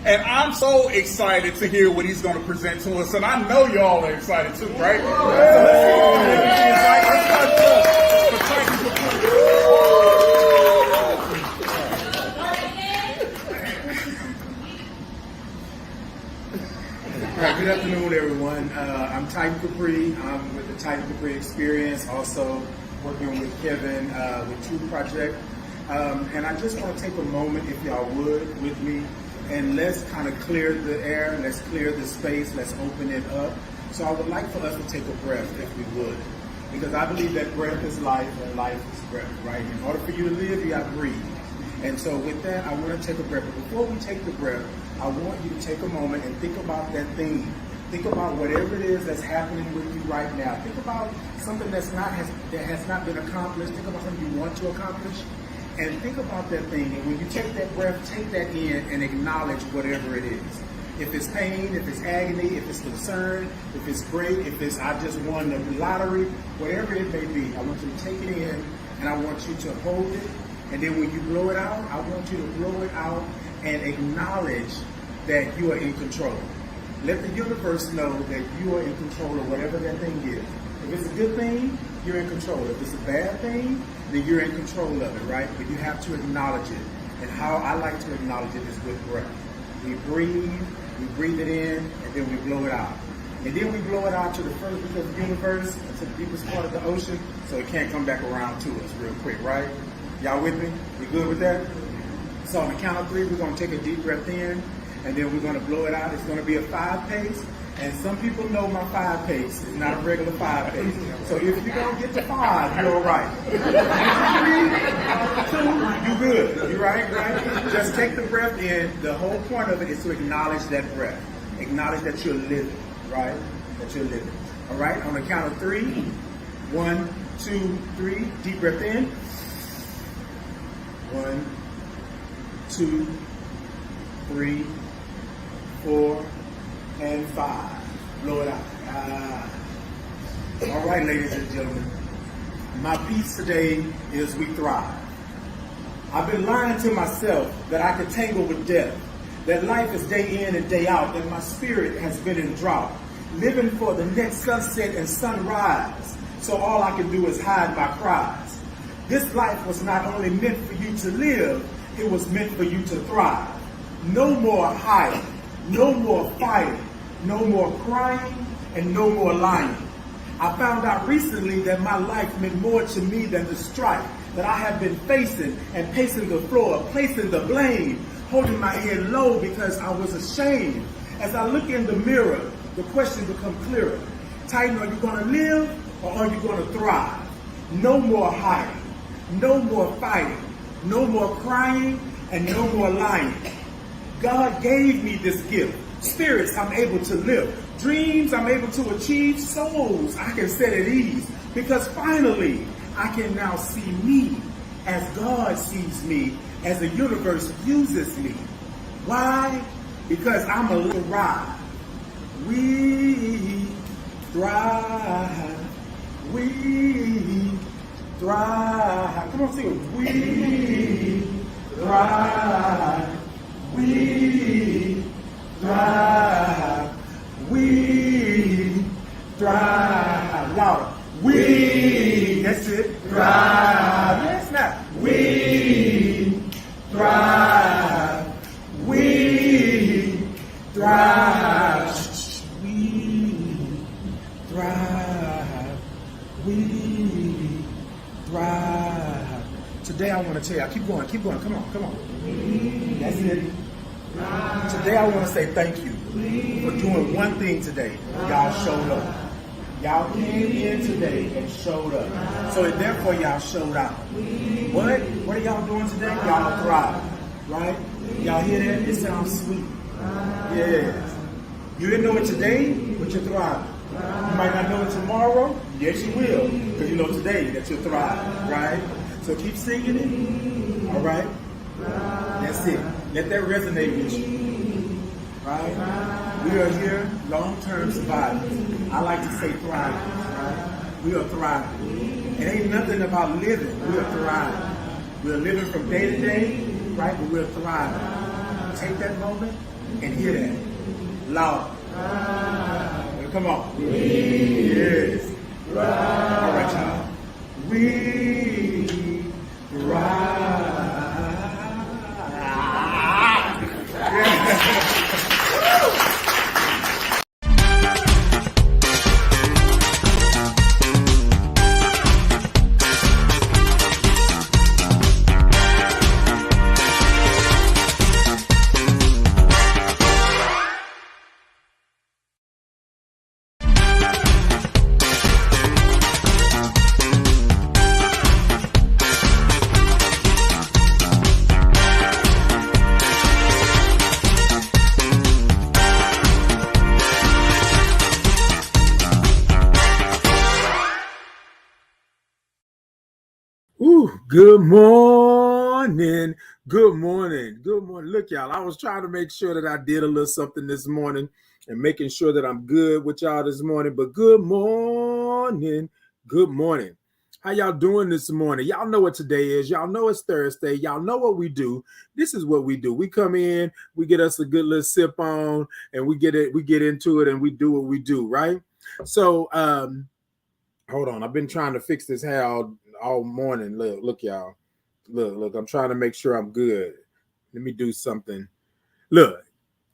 And I'm so excited to hear what he's going to present to us. And I know y'all are excited too, right? So Good afternoon, everyone. I'm Titan Capri. I'm with the Titan Capri Experience, also working with Kevin with True Project. And I just want to take a moment, if y'all would, with me, and let's kind of clear the air, let's clear the space, let's open it up. So I would like for us to take a breath, if we would, because I believe that breath is life and life is breath, right? In order for you to live, you got to breathe. And so with that, I want to take a breath. But before we take the breath, I want you to take a moment and think about that thing. Think about whatever it is that's happening with you right now. Think about something that has not been accomplished. Think about something you want to accomplish. And think about that thing. And when you take that breath, take that in and acknowledge whatever it is. If it's pain, if it's agony, if it's concern, if it's great, if it's I just won the lottery, whatever it may be, I want you to take it in and I want you to hold it. And then when you blow it out, I want you to blow it out and acknowledge that you are in control. Let the universe know that you are in control of whatever that thing is. If it's a good thing, you're in control. If it's a bad thing, then you're in control of it, right? But you have to acknowledge it. And how I like to acknowledge it is with breath. We breathe it in, and then we blow it out. And then we blow it out to the furthest of the universe, to the deepest part of the ocean, so it can't come back around to us real quick, right? Y'all with me? We good with that? So on the count of 3, we're going to take a deep breath in, and then we're going to blow it out. It's going to be a 5 pace. And some people know my 5 pace is not a regular 5 pace. So if you don't get to 5, you're all right. 2, you good. You right? Just take the breath in. The whole point of it is to acknowledge that breath. Acknowledge that you're living, right? That you're living. All right? On the count of 3, 1, 2, 3. Deep breath in. 1, 2, 3, 4, and 5. Blow it out. All right, ladies and gentlemen. My piece today is we thrive. I've been lying to myself that I could tangle with death, that life is day in and day out, that my spirit has been in drought, living for the next sunset and sunrise, so all I can do is hide my cries. This life was not only meant for you to live, it was meant for you to thrive. No more hiding, no more fighting, no more crying, and no more lying. I found out recently that my life meant more to me than the strife that I have been facing and pacing the floor, placing the blame, holding my head low because I was ashamed. As I look in the mirror, the question becomes clearer. Titan, are you going to live or are you going to thrive? No more hiding, no more fighting, no more crying, and no more lying. God gave me this gift. Spirits I'm able to live. Dreams I'm able to achieve. Souls I can set at ease. Because finally, I can now see me as God sees me, as the universe uses me. Why? Because I'm a little ride. We thrive. We thrive. Come on, sing it. We thrive. We thrive. We thrive. Louder. We. That's it. Thrive. Yes, now. We thrive. We thrive. We thrive. We thrive. Today I want to tell you, keep going, come on. That's it. Today I want to say thank you for doing one thing today. Y'all showed up. Y'all came in today and showed up. So therefore y'all showed out. What are y'all doing today? Y'all are thriving, right? Y'all hear that? It sounds sweet. Yes. You didn't know it today, but you're thriving. You might not know it tomorrow. Yes, you will. Because you know today that you're thriving, right? So keep singing it. All right? That's it. Let that resonate with you. Right? We are here, long-term survivors. I like to say thriving. Right? We are thriving. It ain't nothing about living. We are thriving. We are living from day to day, right? But we're thriving. Take that moment And hear that. Loud. Come on. Yes. All right, y'all. We ride. Good morning. Good morning. Good morning. Look, y'all, I was trying to make sure that I did a little something this morning and making sure that I'm good with y'all this morning. But good morning. Good morning. How y'all doing this morning? Y'all know what today is. Y'all know it's Thursday. Y'all know what we do. This is what we do. We come in, we get us a good little sip on, and we get into it, and we do what we do, right? So hold on. I've been trying to fix this hair all morning. Look, y'all. Look, I'm trying to make sure I'm good. Let me do something. Look,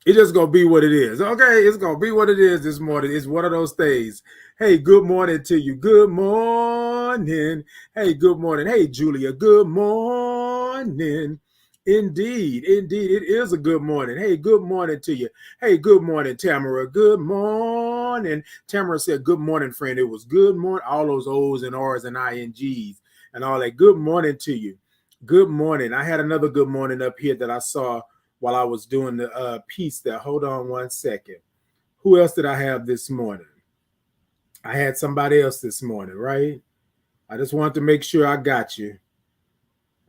it's just gonna be what it is. Okay, it's gonna be what it is this morning. It's one of those days. Hey, good morning to you. Good morning. Hey, good morning. Hey, Julia. Good morning. Indeed, it is a good morning. Hey, good morning to you. Hey, good morning, Tamara. Good morning. Tamara said, good morning, friend. It was good morning. All those O's and R's and INGs and all that. Good morning to you. Good morning. I had another good morning up here that I saw while I was doing the piece there. Hold on one second. Who else did I have this morning? I had somebody else this morning, right? I just wanted to make sure I got you.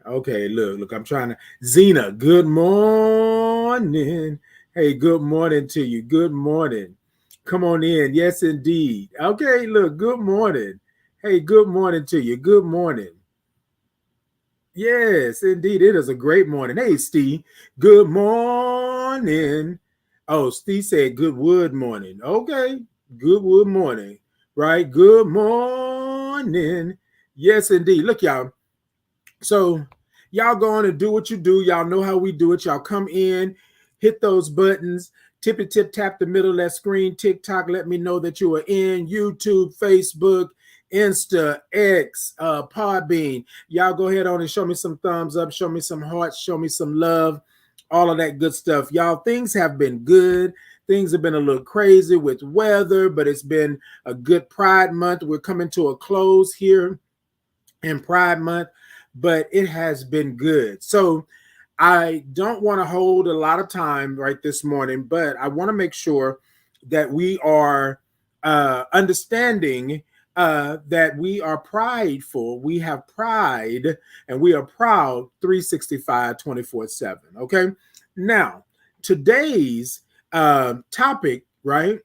Okay, look, I'm trying to. Zena, good morning. Hey, good morning to you. Good morning. Come on in. Yes, indeed. Okay, look, good morning. Hey, good morning to you. Good morning. Yes, indeed. It is a great morning. Hey, Steve, good morning. Oh, Steve said good wood morning. Okay, good wood morning. Right? Good morning. Yes, indeed. Look, y'all. So y'all go on and do what you do. Y'all know how we do it. Y'all come in, hit those buttons, tippy tip tap the middle of that screen, TikTok, let me know that you are in, YouTube, Facebook, Insta, X, Podbean. Y'all go ahead on and show me some thumbs up, show me some hearts, show me some love, all of that good stuff. Y'all, things have been good. Things have been a little crazy with weather, but it's been a good Pride Month. We're coming to a close here in Pride Month, but it has been good. So I don't want to hold a lot of time right this morning, but I want to make sure that we are understanding that we are prideful. We have pride and we are proud 365, 24/7. Okay. Now, today's topic, right,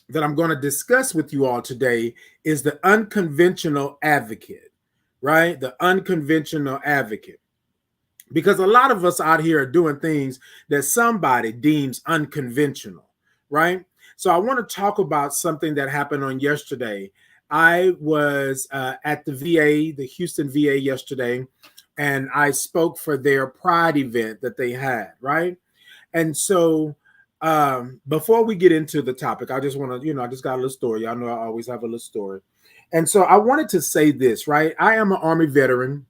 that I'm going to discuss with you all today is the unconventional advocate. Right? The unconventional advocate. Because a lot of us out here are doing things that somebody deems unconventional, right? So I want to talk about something that happened on yesterday. I was at the VA, the Houston VA yesterday, and I spoke for their Pride event that they had, right? And so before we get into the topic, I just want to, I just got a little story. Y'all know I always have a little story. And so I wanted to say this, right? I am an Army veteran,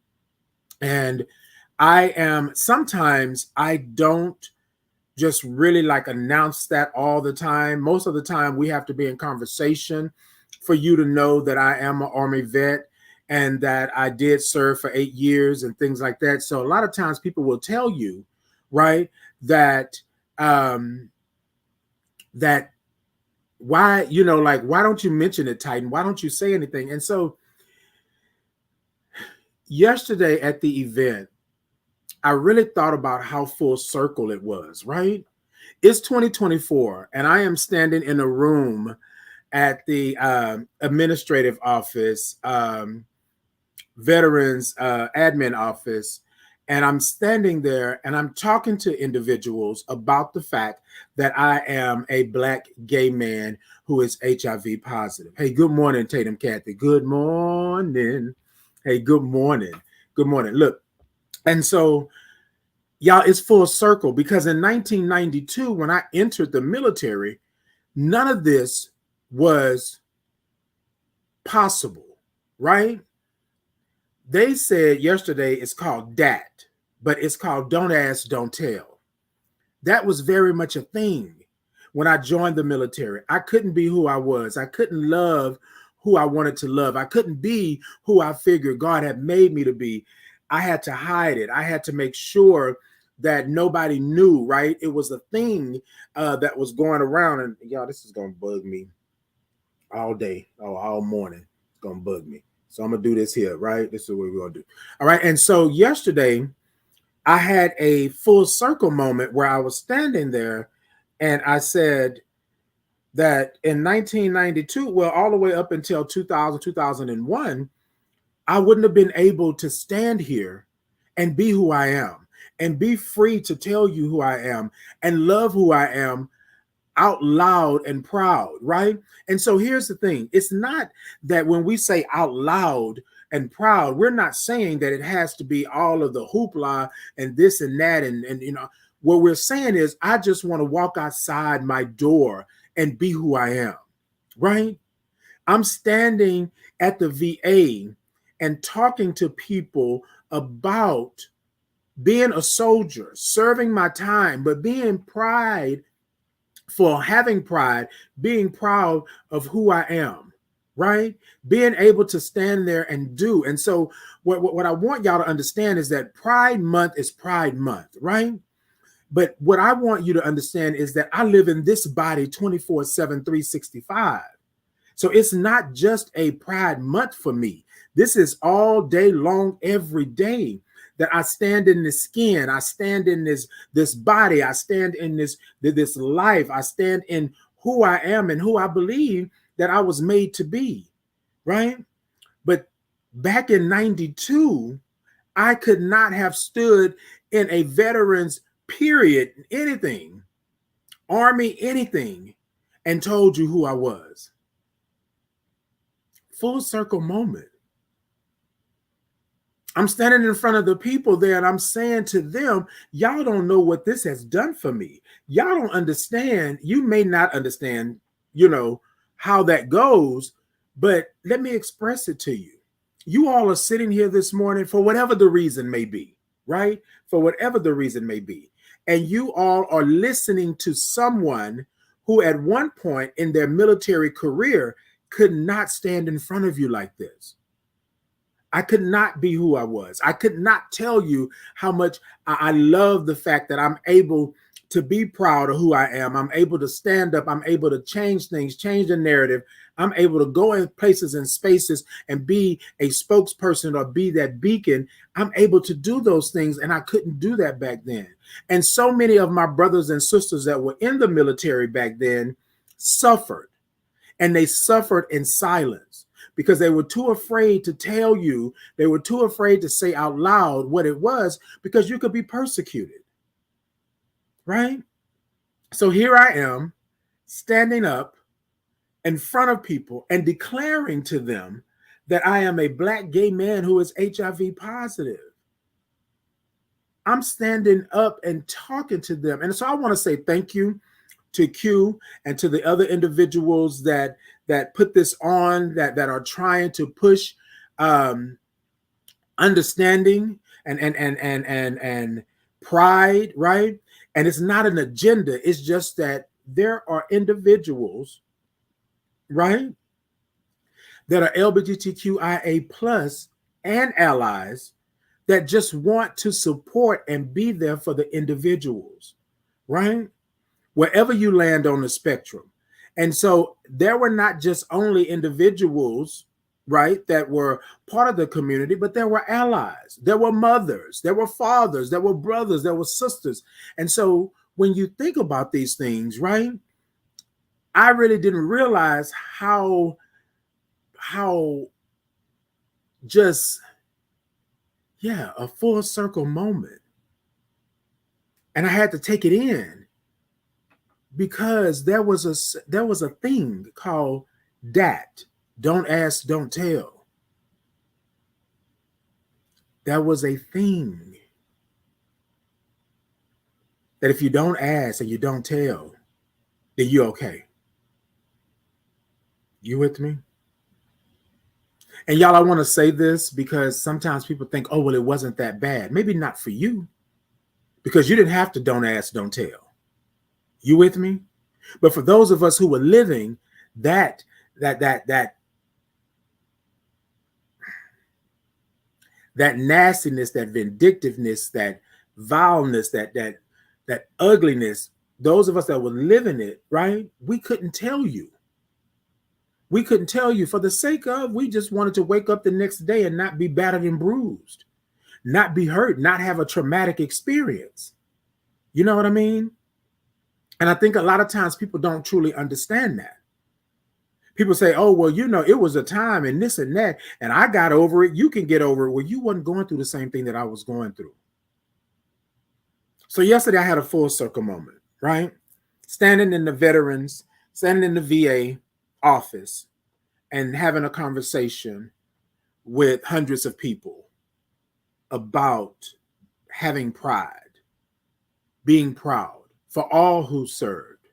and sometimes I don't just really like announce that all the time. Most of the time we have to be in conversation for you to know that I am an Army vet and that I did serve for 8 years and things like that. So a lot of times people will tell you, right, that why, why don't you mention it, Titan? Why don't you say anything? And so yesterday at the event, I really thought about how full circle it was, right? It's 2024, and I am standing in a room at the administrative office, veterans admin office, And I'm standing there and I'm talking to individuals about the fact that I am a Black gay man who is HIV positive. Hey, good morning, Tatum Cathy. Good morning. Hey, good morning. Good morning. Look, and so y'all, it's full circle because in 1992, when I entered the military, none of this was possible, right? They said yesterday it's called DAT, but it's called Don't Ask, Don't Tell. That was very much a thing when I joined the military. I couldn't be who I was. I couldn't love who I wanted to love. I couldn't be who I figured God had made me to be. I had to hide it. I had to make sure that nobody knew, right? It was a thing that was going around. And y'all, this is going to bug me all day, all morning. It's going to bug me. So I'm going to do this here, right? This is what we're going to do. All right. And so yesterday, I had a full circle moment where I was standing there and I said that in 1992, well, all the way up until 2000, 2001, I wouldn't have been able to stand here and be who I am and be free to tell you who I am and love who I am out loud and proud, right? And so here's the thing. It's not that when we say out loud and proud, we're not saying that it has to be all of the hoopla and this and that. And you know, what we're saying is I just want to walk outside my door and be who I am, right? I'm standing at the VA and talking to people about being a soldier, serving my time, but being pride for having pride, being proud of who I am, right? Being able to stand there and do. And so what I want y'all to understand is that Pride Month is Pride Month, right? But what I want you to understand is that I live in this body 24/7, 365. So it's not just a Pride Month for me. This is all day long, every day that I stand in this skin. I stand in this body. I stand in this life. I stand in who I am and who I believe that I was made to be, right? But back in 92, I could not have stood in a veterans period, anything, army, anything, and told you who I was. Full circle moment. I'm standing in front of the people there and I'm saying to them, y'all don't know what this has done for me. Y'all don't understand. You may not understand, you know, how that goes, but let me express it to you. You all are sitting here this morning for whatever the reason may be, right? For whatever the reason may be. And you all are listening to someone who at one point in their military career could not stand in front of you like this. I could not be who I was. I could not tell you how much I love the fact that I'm able to be proud of who I am. I'm able to stand up. I'm able to change things, change the narrative. I'm able to go in places and spaces and be a spokesperson or be that beacon. I'm able to do those things, and I couldn't do that back then. And so many of my brothers and sisters that were in the military back then suffered, and they suffered in silence, because they were too afraid to tell you, they were too afraid to say out loud what it was, because you could be persecuted, right? So here I am standing up in front of people and declaring to them that I am a Black gay man who is HIV positive. I'm standing up and talking to them. And so I want to say thank you to Q and to the other individuals that put this on, that are trying to push understanding and pride, right? And it's not an agenda. It's just that there are individuals, right, that are LGBTQIA plus and allies that just want to support and be there for the individuals, right? Wherever you land on the spectrum. And so there were not just only individuals, right, that were part of the community, but there were allies, there were mothers, there were fathers, there were brothers, there were sisters. And so when you think about these things, right, I really didn't realize how just Yeah, a full circle moment. And I had to take it in because there was a thing called DAT. Don't ask, don't tell. That was a thing that if you don't ask and you don't tell, then you're okay. You with me? And y'all, I want to say this because sometimes people think, oh, well, it wasn't that bad. Maybe not for you, because you didn't have to don't ask, don't tell. You with me? But for those of us who were living that nastiness, that vindictiveness, that vileness, that ugliness, those of us that were living it, right? We couldn't tell you. We couldn't tell you for the sake of, we just wanted to wake up the next day and not be battered and bruised, not be hurt, not have a traumatic experience. You know what I mean? And I think a lot of times people don't truly understand that. People say, oh, well, you know, it was a time and this and that, and I got over it. You can get over it. Well, you wasn't going through the same thing that I was going through. So yesterday I had a full circle moment, right? Standing in the VA office and having a conversation with hundreds of people about having pride, being proud for all who served.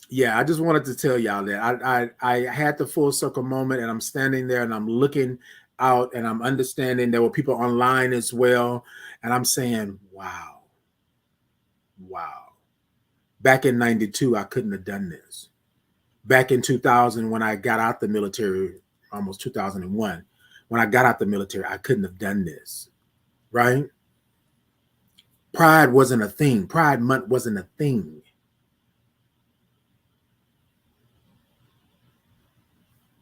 Yeah, I just wanted to tell y'all that I had the full circle moment, and I'm standing there and I'm looking out and I'm understanding there were people online as well. And I'm saying, wow. Back in 92, I couldn't have done this. Back in 2000, when I got out the military, almost 2001, when I got out the military, I couldn't have done this, right? Pride wasn't a thing. Pride Month wasn't a thing.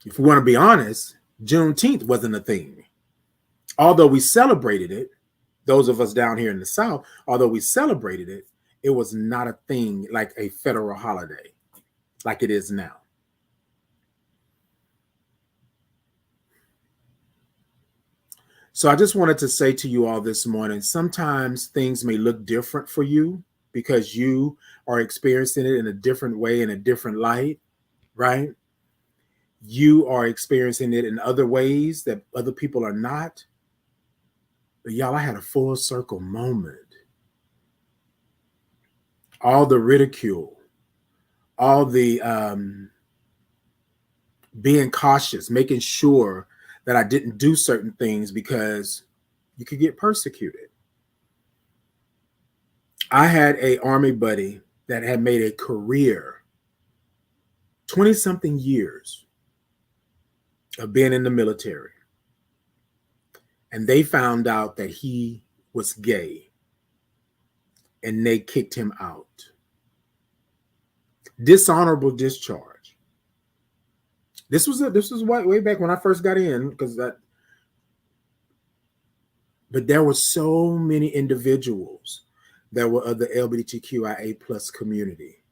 If we want to be honest, Juneteenth wasn't a thing. Although we celebrated it, those of us down here in the South, although we celebrated it, it was not a thing like a federal holiday, like it is now. So I just wanted to say to you all this morning, sometimes things may look different for you because you are experiencing it in a different way, in a different light, right? You are experiencing it in other ways that other people are not. But y'all, I had a full circle moment. All the ridicule, all the being cautious, making sure that I didn't do certain things because you could get persecuted. I had an Army buddy that had made a career, 20-something years of being in the military. And they found out that he was gay. And they kicked him out. Dishonorable discharge. This was way back when I first got in, but there were so many individuals that were of the LGBTQIA plus community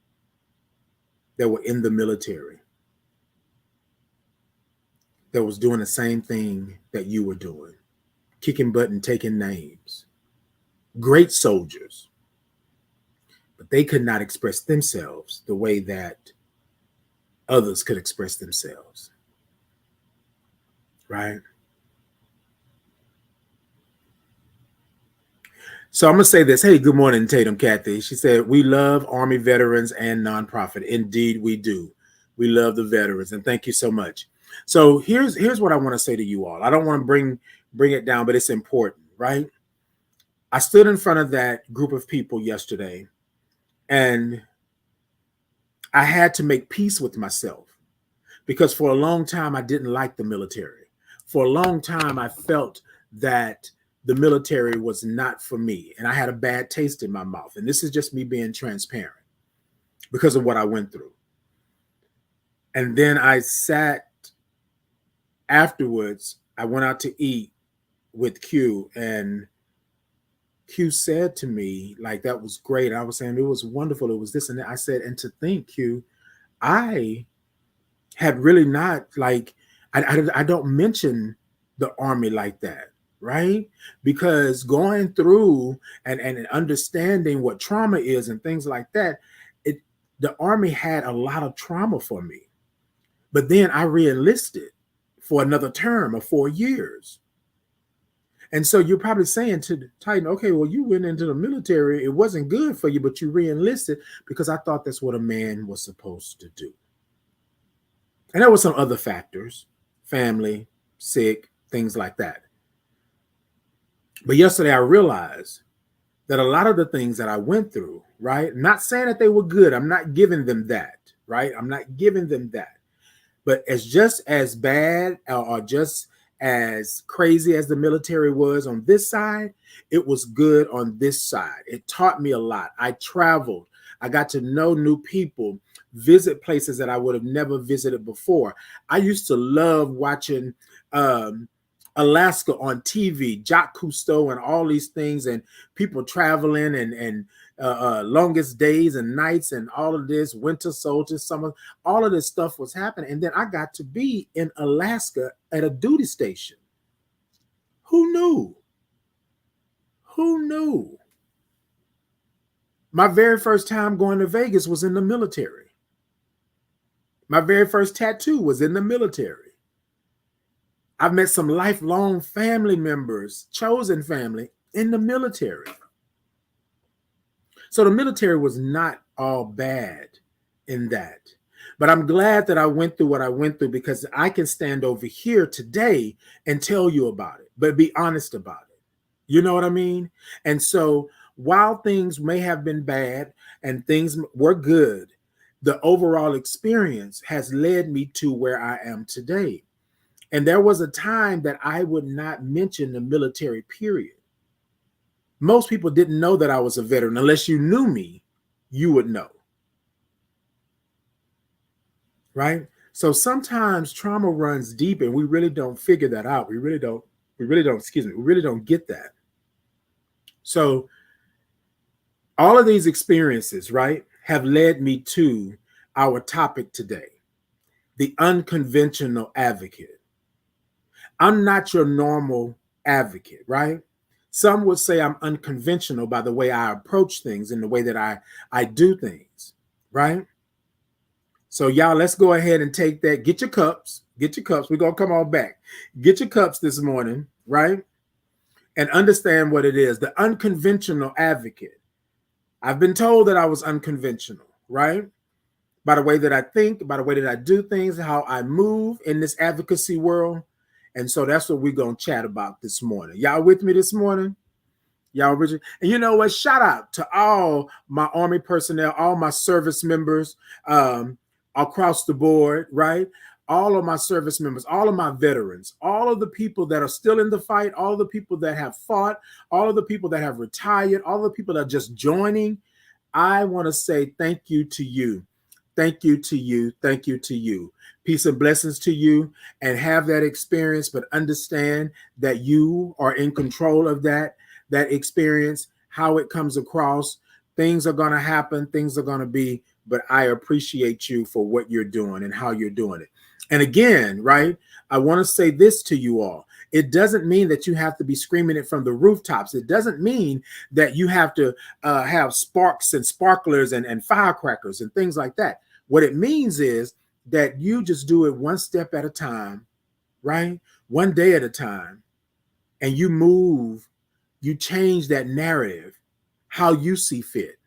that were in the military that was doing the same thing that you were doing, kicking butt and taking names. Great soldiers. But they could not express themselves the way that others could express themselves. Right? So I'm going to say this. Hey, good morning, Tatum Kathy. She said, we love Army veterans and nonprofit. Indeed, we do. We love the veterans. And thank you so much. So here's what I want to say to you all. I don't want to bring it down, but it's important, right? I stood in front of that group of people yesterday, and I had to make peace with myself because for a long time, I didn't like the military. For a long time, I felt that the military was not for me, and I had a bad taste in my mouth. And this is just me being transparent because of what I went through. And then I sat afterwards, I went out to eat with Q, and Q said to me, like, that was great. I was saying it was wonderful. It was this and that. I said, and to think, Q, I had really not, like, I don't mention the Army like that, right? Because going through and understanding what trauma is and things like that, it the Army had a lot of trauma for me. But then I re-enlisted for another term of 4 years. And so you're probably saying to the Titan, okay, well, you went into the military. It wasn't good for you, but you re-enlisted because I thought that's what a man was supposed to do. And there were some other factors, family, sick, things like that. But yesterday I realized that a lot of the things that I went through, right? Not saying that they were good. I'm not giving them that, right? I'm not giving them that. But as just as bad or just as crazy as the military was on this side, it was good on this side. It taught me a lot. I traveled. I got to know new people, visit places that I would have never visited before. I used to love watching Alaska on TV, Jacques Cousteau and all these things, and people traveling and longest days and nights and all of this, winter soldiers, summer, all of this stuff was happening. And then I got to be in Alaska at a duty station. Who knew? Who knew? My very first time going to Vegas was in the military. My very first tattoo was in the military. I've met some lifelong family members, chosen family, in the military. So the military was not all bad in that. But I'm glad that I went through what I went through because I can stand over here today and tell you about it, but be honest about it. You know what I mean? And so while things may have been bad and things were good, the overall experience has led me to where I am today. And there was a time that I would not mention the military period. Most people didn't know that I was a veteran. Unless you knew me, you would know. Right? So sometimes trauma runs deep and we really don't figure that out. We really don't get that. So all of these experiences, right, have led me to our topic today, the unconventional advocate. I'm not your normal advocate, right? Some would say I'm unconventional by the way I approach things and the way that I do things, right? So y'all, let's go ahead and take that. Get your cups. Get your cups. We're going to come on back. Get your cups this morning, right? And understand what it is. The unconventional advocate. I've been told that I was unconventional, right? By the way that I think, by the way that I do things, how I move in this advocacy world. And so that's what we're going to chat about this morning. Y'all with me this morning? Y'all, Richard? And you know what? Shout out to all my Army personnel, all my service members across the board, right? All of my service members, all of my veterans, all of the people that are still in the fight, all of the people that have fought, all of the people that have retired, all of the people that are just joining. I want to say thank you to you. Thank you to you. Thank you to you. Peace and blessings to you, and have that experience, but understand that you are in control of that experience, how it comes across. Things are going to happen. Things are going to be, but I appreciate you for what you're doing and how you're doing it. And again, right, I want to say this to you all. It doesn't mean that you have to be screaming it from the rooftops. It doesn't mean that you have to have sparks and sparklers and firecrackers and things like that. What it means is that you just do it one step at a time, right? One day at a time. And you move, you change that narrative, how you see fit.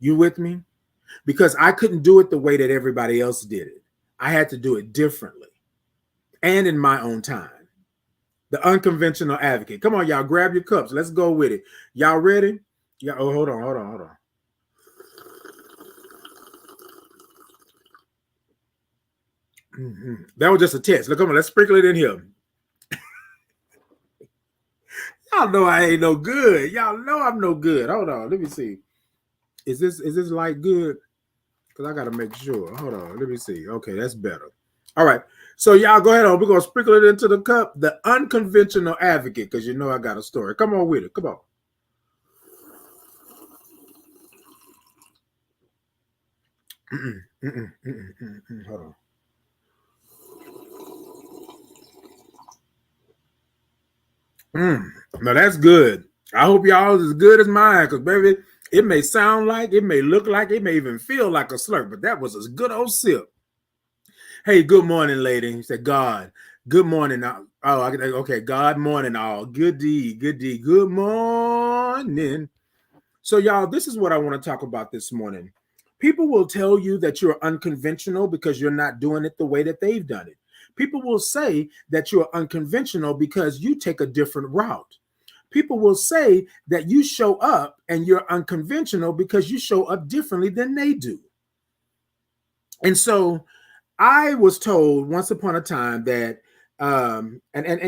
You with me? Because I couldn't do it the way that everybody else did it. I had to do it differently and in my own time. The unconventional advocate. Come on, y'all, grab your cups. Let's go with it. Y'all ready? Yeah. Oh, hold on. Mm-hmm. That was just a test. Look, come on, let's sprinkle it in here. Y'all know I ain't no good. Y'all know I'm no good. Hold on, let me see. Is this light good? Because I gotta make sure. Hold on, let me see. Okay, that's better. All right. So y'all go ahead on. We're gonna sprinkle it into the cup. The unconventional advocate, because you know I got a story. Come on with it. Come on. Hold on. No, that's good. I hope y'all is as good as mine, because baby, it may sound like, it may look like, it may even feel like a slurp, but that was a good old sip. Hey, good morning, lady. He said, God, good morning. Okay, God morning, all. Good deed, good morning. So, y'all, this is what I want to talk about this morning. People will tell you that you're unconventional because you're not doing it the way that they've done it. People will say that you're unconventional because you take a different route. People will say that you show up and you're unconventional because you show up differently than they do. And so I was told once upon a time that and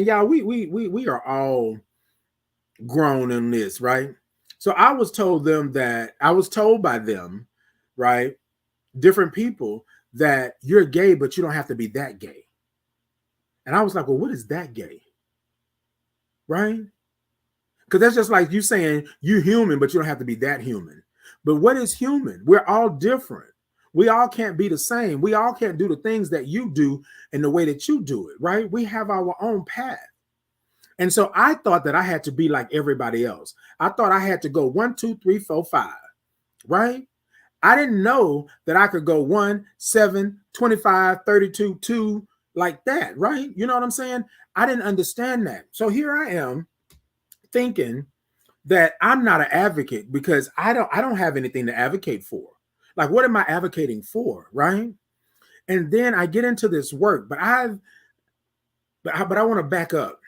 y'all, we are all grown in this, right? So I was told by them, right, different people, that you're gay, but you don't have to be that gay. And I was like, well, what is that gay? Right? Because that's just like you saying you're human, but you don't have to be that human. But what is human? We're all different. We all can't be the same. We all can't do the things that you do in the way that you do it, right? We have our own path. And so I thought that I had to be like everybody else. I thought I had to go 1, 2, 3, 4, 5, right? I didn't know that I could go 1, 7, 25, 32, 2, like that, right? You know what I'm saying? I didn't understand that. So here I am thinking that I'm not an advocate because I don't have anything to advocate for. Like, what am I advocating for, right? And then I get into this work, but I want to back up.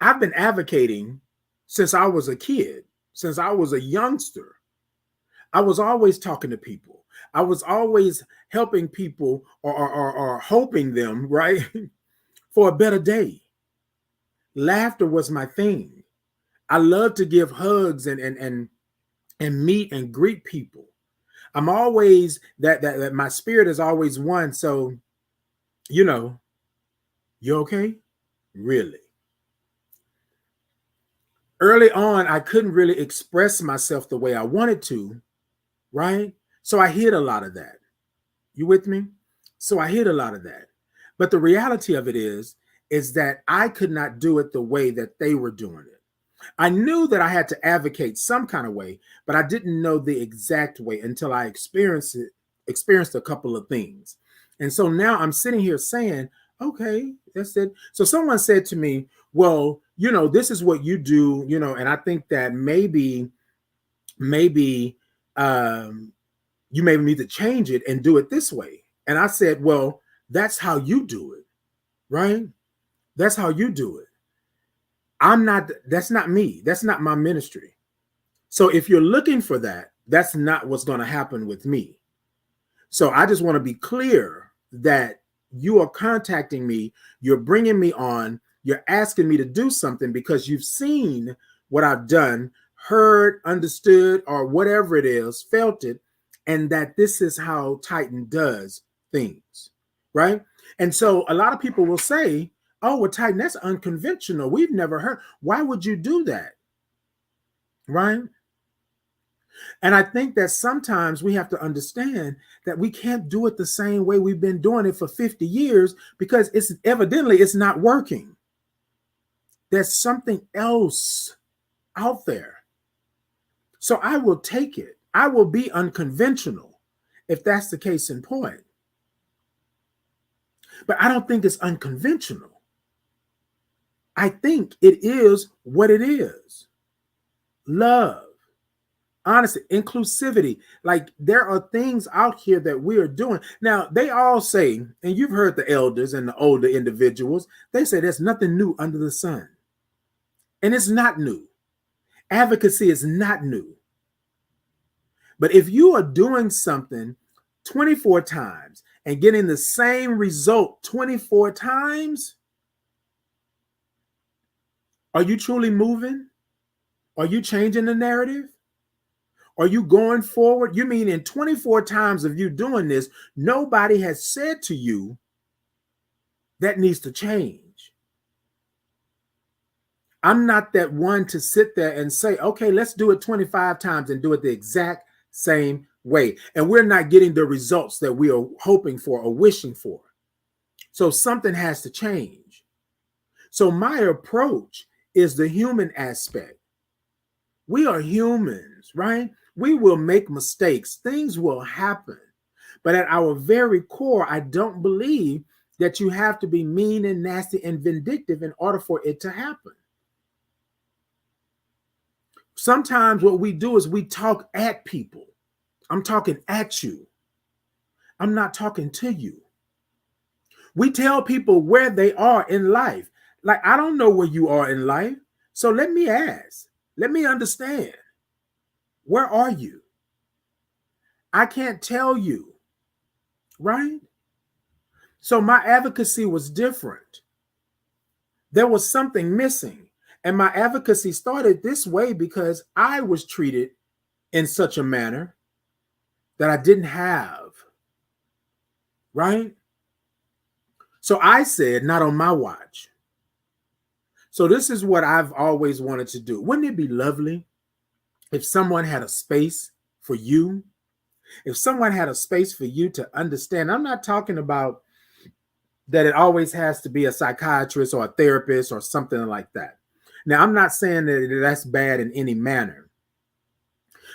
I've been advocating since I was a kid, since I was a youngster. I was always talking to people. I was always helping people or hoping them, right, for a better day. Laughter was my thing. I love to give hugs and meet and greet people. I'm always that my spirit is always one. So, you okay? Really? Early on, I couldn't really express myself the way I wanted to, right? So I hid a lot of that. You with me? So I hid a lot of that. But the reality of it is that I could not do it the way that they were doing it. I knew that I had to advocate some kind of way, but I didn't know the exact way until I experienced a couple of things. And so now I'm sitting here saying, okay, that's it. So someone said to me, well, this is what you do, and I think that maybe you maybe need to change it and do it this way. And I said, well, that's how you do it, right? That's how you do it. That's not me. That's not my ministry. So if you're looking for that, that's not what's going to happen with me. So I just want to be clear that you are contacting me, you're bringing me on, you're asking me to do something because you've seen what I've done, heard, understood, or whatever it is, felt it, and that this is how Titan does things, right? And so a lot of people will say, oh, well, Titan, that's unconventional. We've never heard. Why would you do that? Right? And I think that sometimes we have to understand that we can't do it the same way we've been doing it for 50 years because it's not working. There's something else out there. So I will take it. I will be unconventional if that's the case in point. But I don't think it's unconventional. I think it is what it is. Love, honesty, inclusivity. Like, there are things out here that we are doing. Now, they all say, and you've heard the elders and the older individuals, they say there's nothing new under the sun. And it's not new. Advocacy is not new. But if you are doing something 24 times and getting the same result 24 times, are you truly moving? Are you changing the narrative? Are you going forward? You mean in 24 times of you doing this, nobody has said to you that needs to change? I'm not that one to sit there and say, okay, let's do it 25 times and do it the exact same way. And we're not getting the results that we are hoping for or wishing for. So something has to change. So my approach is the human aspect. We are humans, right? We will make mistakes. Things will happen. But at our very core, I don't believe that you have to be mean and nasty and vindictive in order for it to happen. Sometimes what we do is we talk at people. I'm talking at you. I'm not talking to you. We tell people where they are in life. Like, I don't know where you are in life. So let me ask. Let me understand. Where are you? I can't tell you. Right? So my advocacy was different. There was something missing. And my advocacy started this way because I was treated in such a manner that I didn't have. Right? So I said, not on my watch. So this is what I've always wanted to do. Wouldn't it be lovely if someone had a space for you? If someone had a space for you to understand, I'm not talking about that it always has to be a psychiatrist or a therapist or something like that. Now, I'm not saying that that's bad in any manner,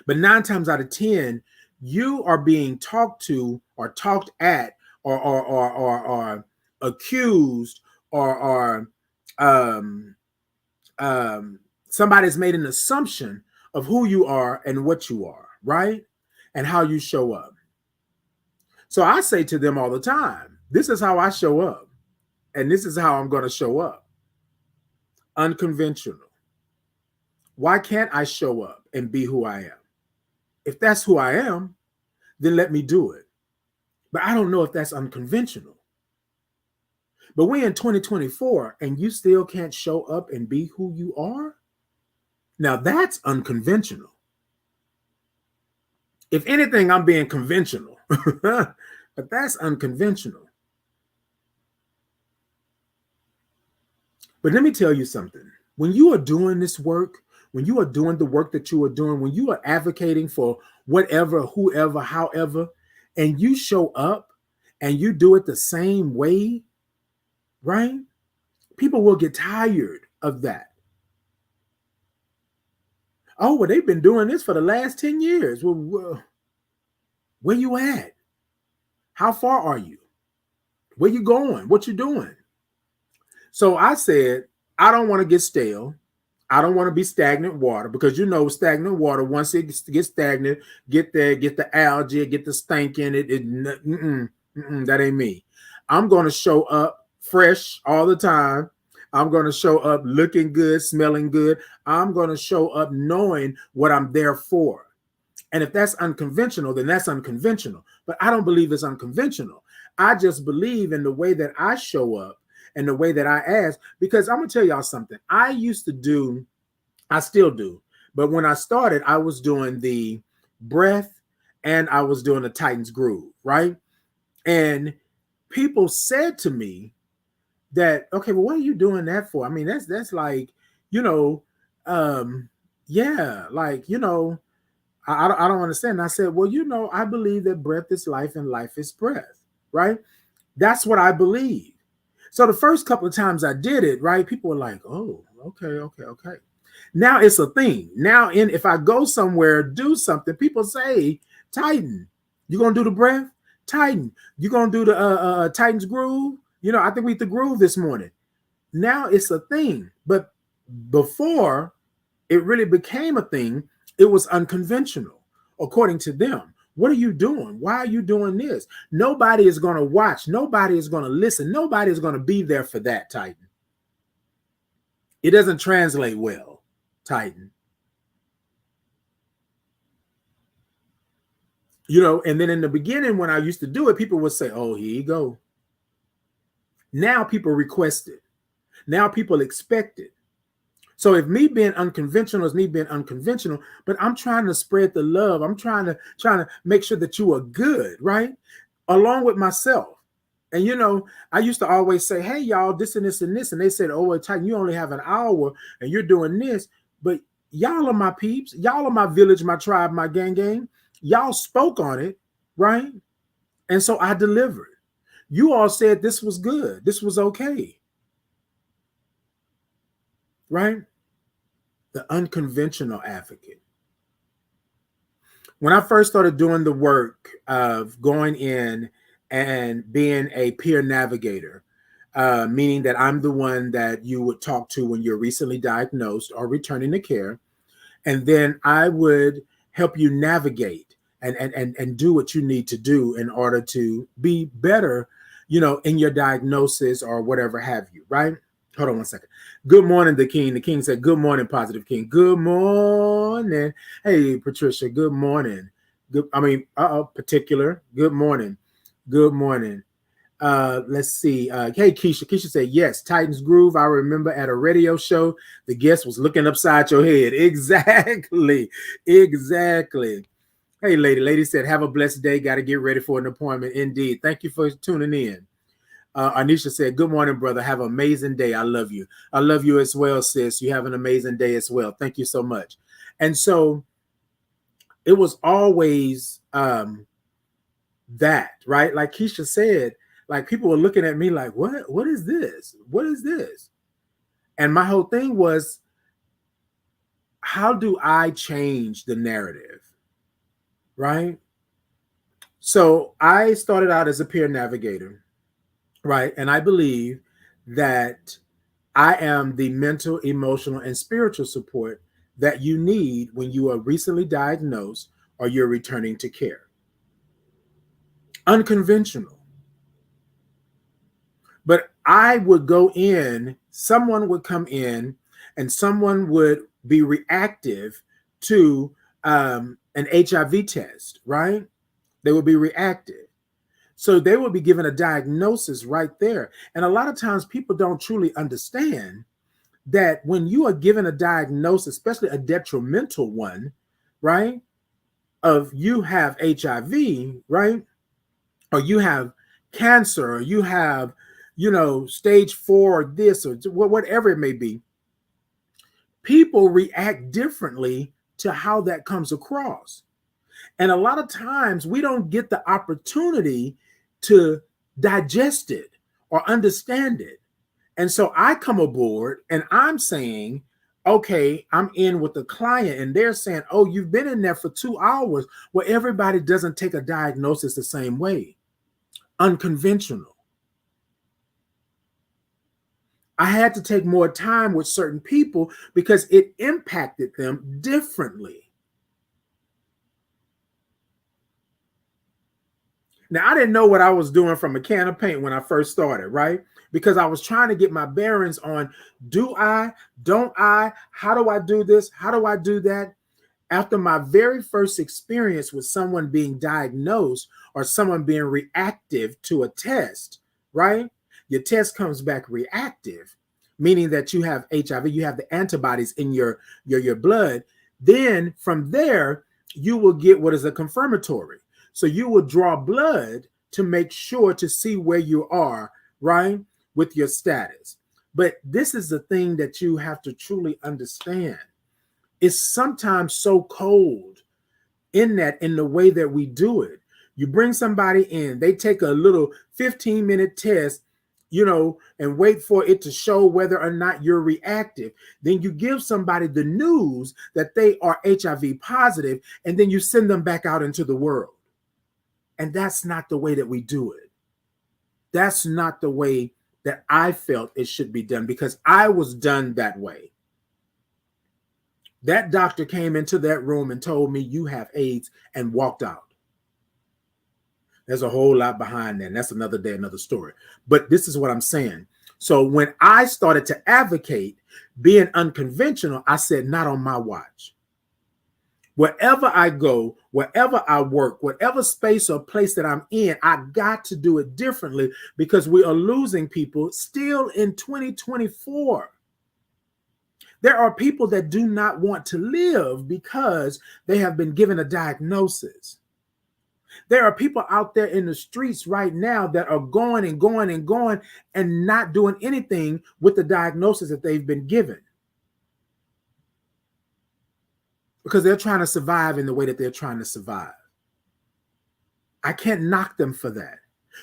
but 9 times out of 10, you are being talked to or talked at or accused or somebody's made an assumption of who you are and what you are, right? And how you show up. So I say to them all the time, this is how I show up. And this is how I'm going to show up. Unconventional. Why can't I show up and be who I am? If that's who I am, then let me do it. But I don't know if that's unconventional. But we're in 2024 and you still can't show up and be who you are? Now that's unconventional. If anything, I'm being conventional, but that's unconventional. But let me tell you something. When you are doing this work, when you are doing the work that you are doing, when you are advocating for whatever, whoever, however, and you show up and you do it the same way, right? People will get tired of that. Oh, well, they've been doing this for the last 10 years. Well, where you at? How far are you? Where you going? What you doing? So I said, I don't want to get stale. I don't want to be stagnant water because stagnant water, once it gets stagnant, get the algae, get the stank in it. That ain't me. I'm going to show up fresh all the time. I'm going to show up looking good, smelling good. I'm going to show up knowing what I'm there for. And if that's unconventional, then that's unconventional. But I don't believe it's unconventional. I just believe in the way that I show up and the way that I ask, because I'm going to tell y'all something. I still do, but when I started, I was doing the breath and I was doing the Titans groove, right? And people said to me that, okay, well, what are you doing that for? I mean, that's like, yeah, like, I don't understand. And I said, well, I believe that breath is life and life is breath, right? That's what I believe. So the first couple of times I did it, right, people were like, oh, okay. Now it's a thing. Now, if I go somewhere, do something, people say, Titan, you going to do the breath? Titan, you going to do the Titans groove? I think we did the groove this morning. Now it's a thing. But before it really became a thing, it was unconventional, according to them. What are you doing? Why are you doing this? Nobody is going to watch. Nobody is going to listen. Nobody is going to be there for that, Titan. It doesn't translate well, Titan. And then in the beginning, when I used to do it, people would say, oh, here you go. Now people request it. Now people expect it. So if me being unconventional is me being unconventional, but I'm trying to spread the love. I'm trying to make sure that you are good, right? Along with myself. And I used to always say, hey, y'all, this and this and this. And they said, oh, well, Titan, you only have an hour and you're doing this. But y'all are my peeps. Y'all are my village, my tribe, my gang. Y'all spoke on it, right? And so I delivered. You all said this was good. This was okay. Right? the unconventional advocate. When I first started doing the work of going in and being a peer navigator, meaning that I'm the one that you would talk to when you're recently diagnosed or returning to care, and then I would help you navigate and do what you need to do in order to be better, in your diagnosis or whatever have you, right? Hold on one second. Good morning, the King. The King said, good morning, Positive King. Good morning. Hey, Patricia, good morning. Particular. Good morning. Good morning. Let's see. Hey, Keisha. Keisha said, yes, Titans Groove. I remember at a radio show, the guest was looking upside your head. Exactly. Exactly. Hey, lady said, have a blessed day. Got to get ready for an appointment. Indeed. Thank you for tuning in. Anisha said, good morning, brother. Have an amazing day. I love you. I love you as well, sis. You have an amazing day as well. Thank you so much. And so it was always that, right? Like Keisha said, like people were looking at me like, what is this? What is this? And my whole thing was, how do I change the narrative? Right? So I started out as a peer navigator. Right. And I believe that I am the mental, emotional, and spiritual support that you need when you are recently diagnosed or you're returning to care. Unconventional. But I would go in, someone would come in, and someone would be reactive to an HIV test, right? They would be reactive. So they will be given a diagnosis right there. And a lot of times people don't truly understand that when you are given a diagnosis, especially a detrimental one, right, of you have HIV, right, or you have cancer, or you have, stage 4, or this, or whatever it may be, people react differently to how that comes across. And a lot of times we don't get the opportunity to digest it or understand it. And so I come aboard and I'm saying, okay, I'm in with the client and they're saying, oh, you've been in there for 2 hours. Well, everybody doesn't take a diagnosis the same way. Unconventional. I had to take more time with certain people because it impacted them differently. Now, I didn't know what I was doing from a can of paint when I first started, right? Because I was trying to get my bearings on, do I, don't I, how do I do this? How do I do that? After my very first experience with someone being diagnosed or someone being reactive to a test, right? Your test comes back reactive, meaning that you have HIV, you have the antibodies in your blood. Then from there, you will get what is a confirmatory. So you will draw blood to make sure to see where you are, right, with your status. But this is the thing that you have to truly understand. It's sometimes so cold in the way that we do it. You bring somebody in, they take a little 15-minute test, and wait for it to show whether or not you're reactive. Then you give somebody the news that they are HIV positive, and then you send them back out into the world. And that's not the way that we do it. That's not the way that I felt it should be done, because I was done that way. That doctor came into that room and told me you have AIDS and walked out. There's a whole lot behind that. And that's another day, another story. But this is what I'm saying. So when I started to advocate being unconventional, I said, not on my watch. Wherever I go, wherever I work, whatever space or place that I'm in, I got to do it differently, because we are losing people still in 2024. There are people that do not want to live because they have been given a diagnosis. There are people out there in the streets right now that are going and going and going and not doing anything with the diagnosis that they've been given, because they're trying to survive in the way that they're trying to survive. I can't knock them for that.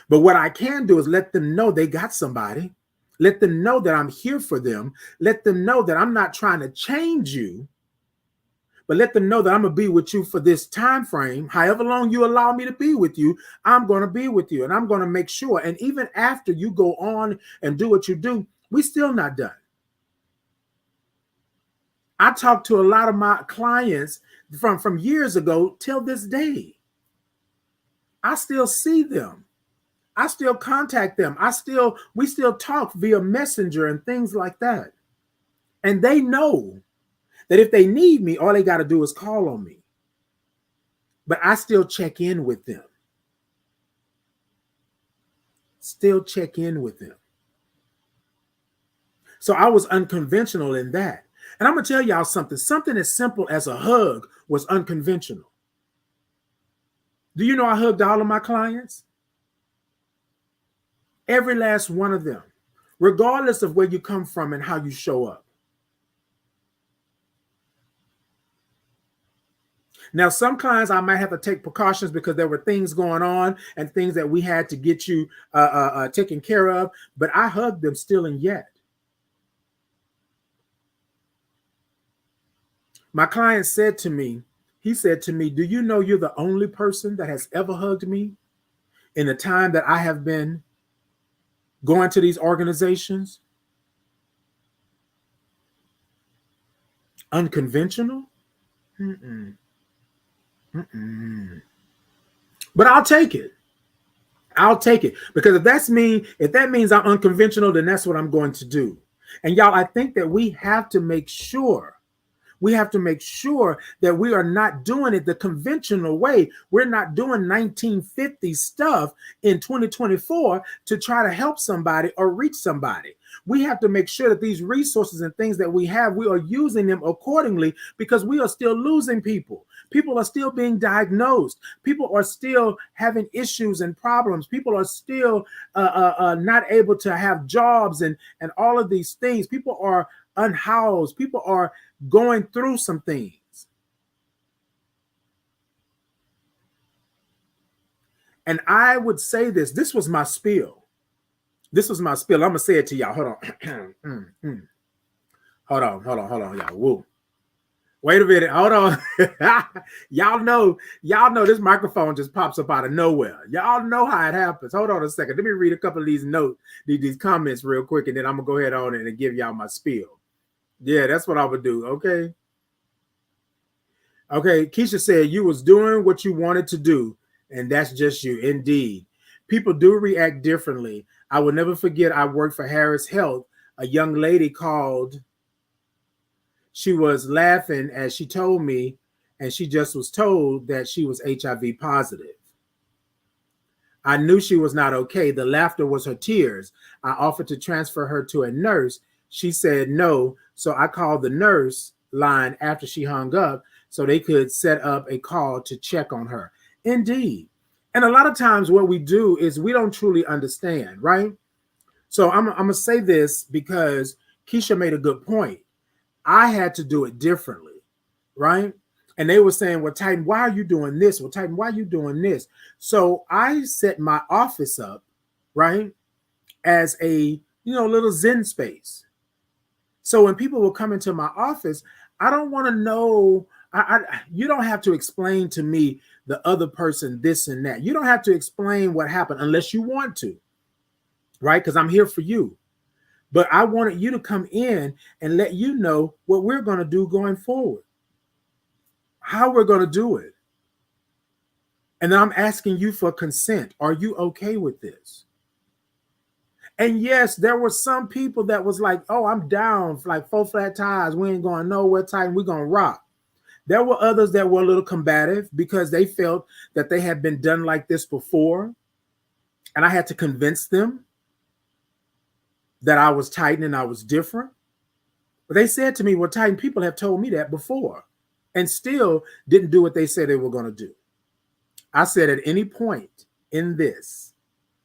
But what I can do is let them know they got somebody. Let them know that I'm here for them. Let them know that I'm not trying to change you, but let them know that I'm going to be with you for this time frame. However long you allow me to be with you, I'm going to be with you, and I'm going to make sure. And even after you go on and do what you do, we still not done. I talk to a lot of my clients from years ago till this day. I still see them. I still contact them. We still talk via messenger and things like that. And they know that if they need me, all they got to do is call on me. But I still check in with them. Still check in with them. So I was unconventional in that. And I'm going to tell y'all something. Something as simple as a hug was unconventional. Do you know I hugged all of my clients? Every last one of them, regardless of where you come from and how you show up. Now, some clients I might have to take precautions because there were things going on and things that we had to get you taken care of, but I hugged them still and yet. My client said to me, do you know you're the only person that has ever hugged me in the time that I have been going to these organizations? Unconventional? But I'll take it. I'll take it. Because if that means I'm unconventional, then that's what I'm going to do. And y'all, I think that we have to make sure that we are not doing it the conventional way. We're not doing 1950s stuff in 2024 to try to help somebody or reach somebody. We have to make sure that these resources and things that we have, we are using them accordingly, because we are still losing people. People are still being diagnosed. People are still having issues and problems. People are still not able to have jobs and all of these things. People are unhoused. People are going through some things. And I would say this was my spiel. I'm going to say it to y'all. Hold on. Hold on, y'all. Whoa. Wait a minute. Hold on. Y'all know this microphone just pops up out of nowhere. Y'all know how it happens. Hold on a second. Let me read a couple of these notes, these comments real quick, and then I'm going to go ahead on and give y'all my spiel. Yeah, that's what I would do. Okay. Keisha said you was doing what you wanted to do, and that's just you. Indeed. People do react differently. I will never forget, I worked for Harris Health. A young lady called. She was laughing as she told me, and she just was told that she was HIV positive. I knew she was not okay. The laughter was her tears. I offered to transfer her to a nurse. She said no, so I called the nurse line after she hung up so they could set up a call to check on her. Indeed. And a lot of times what we do is we don't truly understand, right? So I'm going to say this because Keisha made a good point. I had to do it differently, right? And they were saying, well, Titan, why are you doing this? Well, Titan, why are you doing this? So I set my office up, right, as a, little Zen space. So when people will come into my office, I don't want to know, you don't have to explain to me the other person this and that. You don't have to explain what happened unless you want to, right? Because I'm here for you. But I wanted you to come in and let you know what we're going to do going forward, how we're going to do it. And then I'm asking you for consent. Are you okay with this? And yes, there were some people that was like, oh, I'm down for like 4 flat tires. We ain't going nowhere, Titan. We're going to rock. There were others that were a little combative because they felt that they had been done like this before. And I had to convince them that I was Titan and I was different. But they said to me, well, Titan, people have told me that before and still didn't do what they said they were going to do. I said at any point in this,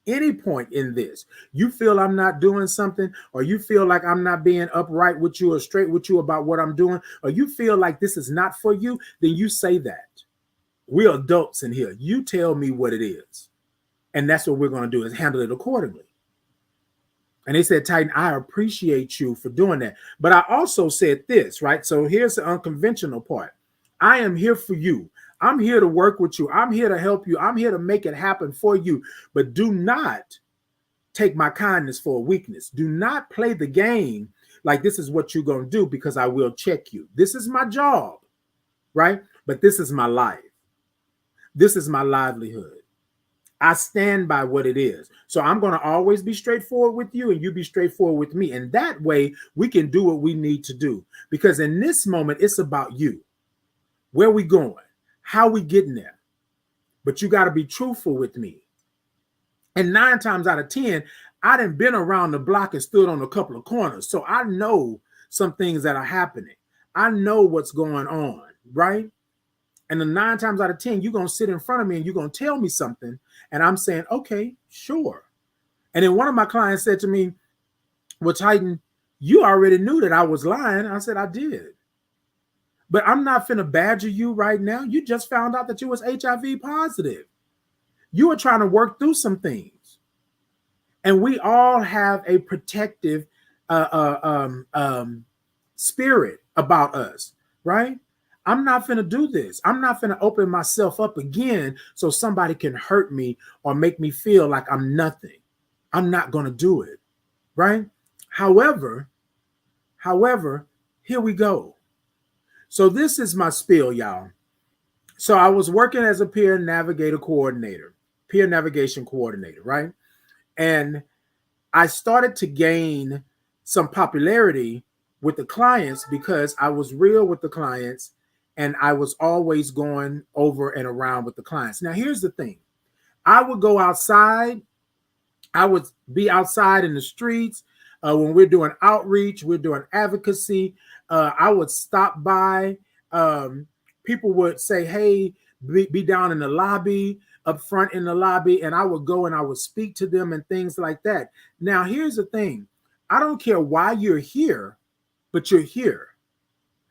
you feel I'm not doing something, or you feel like I'm not being upright with you or straight with you about what I'm doing, or you feel like this is not for you, then you say that. We're adults in here. You tell me what it is. And that's what we're going to do, is handle it accordingly. And they said, Titan, I appreciate you for doing that. But I also said this, right? So here's the unconventional part. I am here for you. I'm here to work with you. I'm here to help you. I'm here to make it happen for you. But do not take my kindness for a weakness. Do not play the game like this is what you're going to do, because I will check you. This is my job, right? But this is my life. This is my livelihood. I stand by what it is. So I'm going to always be straightforward with you, and you be straightforward with me. And that way we can do what we need to do. Because in this moment, it's about you. Where we going? How we getting there? But you got to be truthful with me. And 9 times out of 10, I done been around the block and stood on a couple of corners. So I know some things that are happening. I know what's going on, right? And the 9 times out of 10, you're going to sit in front of me and you're going to tell me something. And I'm saying, okay, sure. And then one of my clients said to me, well, Titan, you already knew that I was lying. I said, I did. But I'm not finna badger you right now. You just found out that you was HIV positive. You were trying to work through some things. And we all have a protective spirit about us, right? I'm not finna do this. I'm not finna open myself up again so somebody can hurt me or make me feel like I'm nothing. I'm not gonna do it, right? However, here we go. So this is my spiel, y'all. So I was working as a peer navigation coordinator, right? And I started to gain some popularity with the clients because I was real with the clients and I was always going over and around with the clients. Now, here's the thing. I would go outside. I would be outside in the streets when we're doing outreach, we're doing advocacy. I would stop by. People would say, hey, be down in the lobby, up front in the lobby. And I would go and I would speak to them and things like that. Now, here's the thing. I don't care why you're here, but you're here.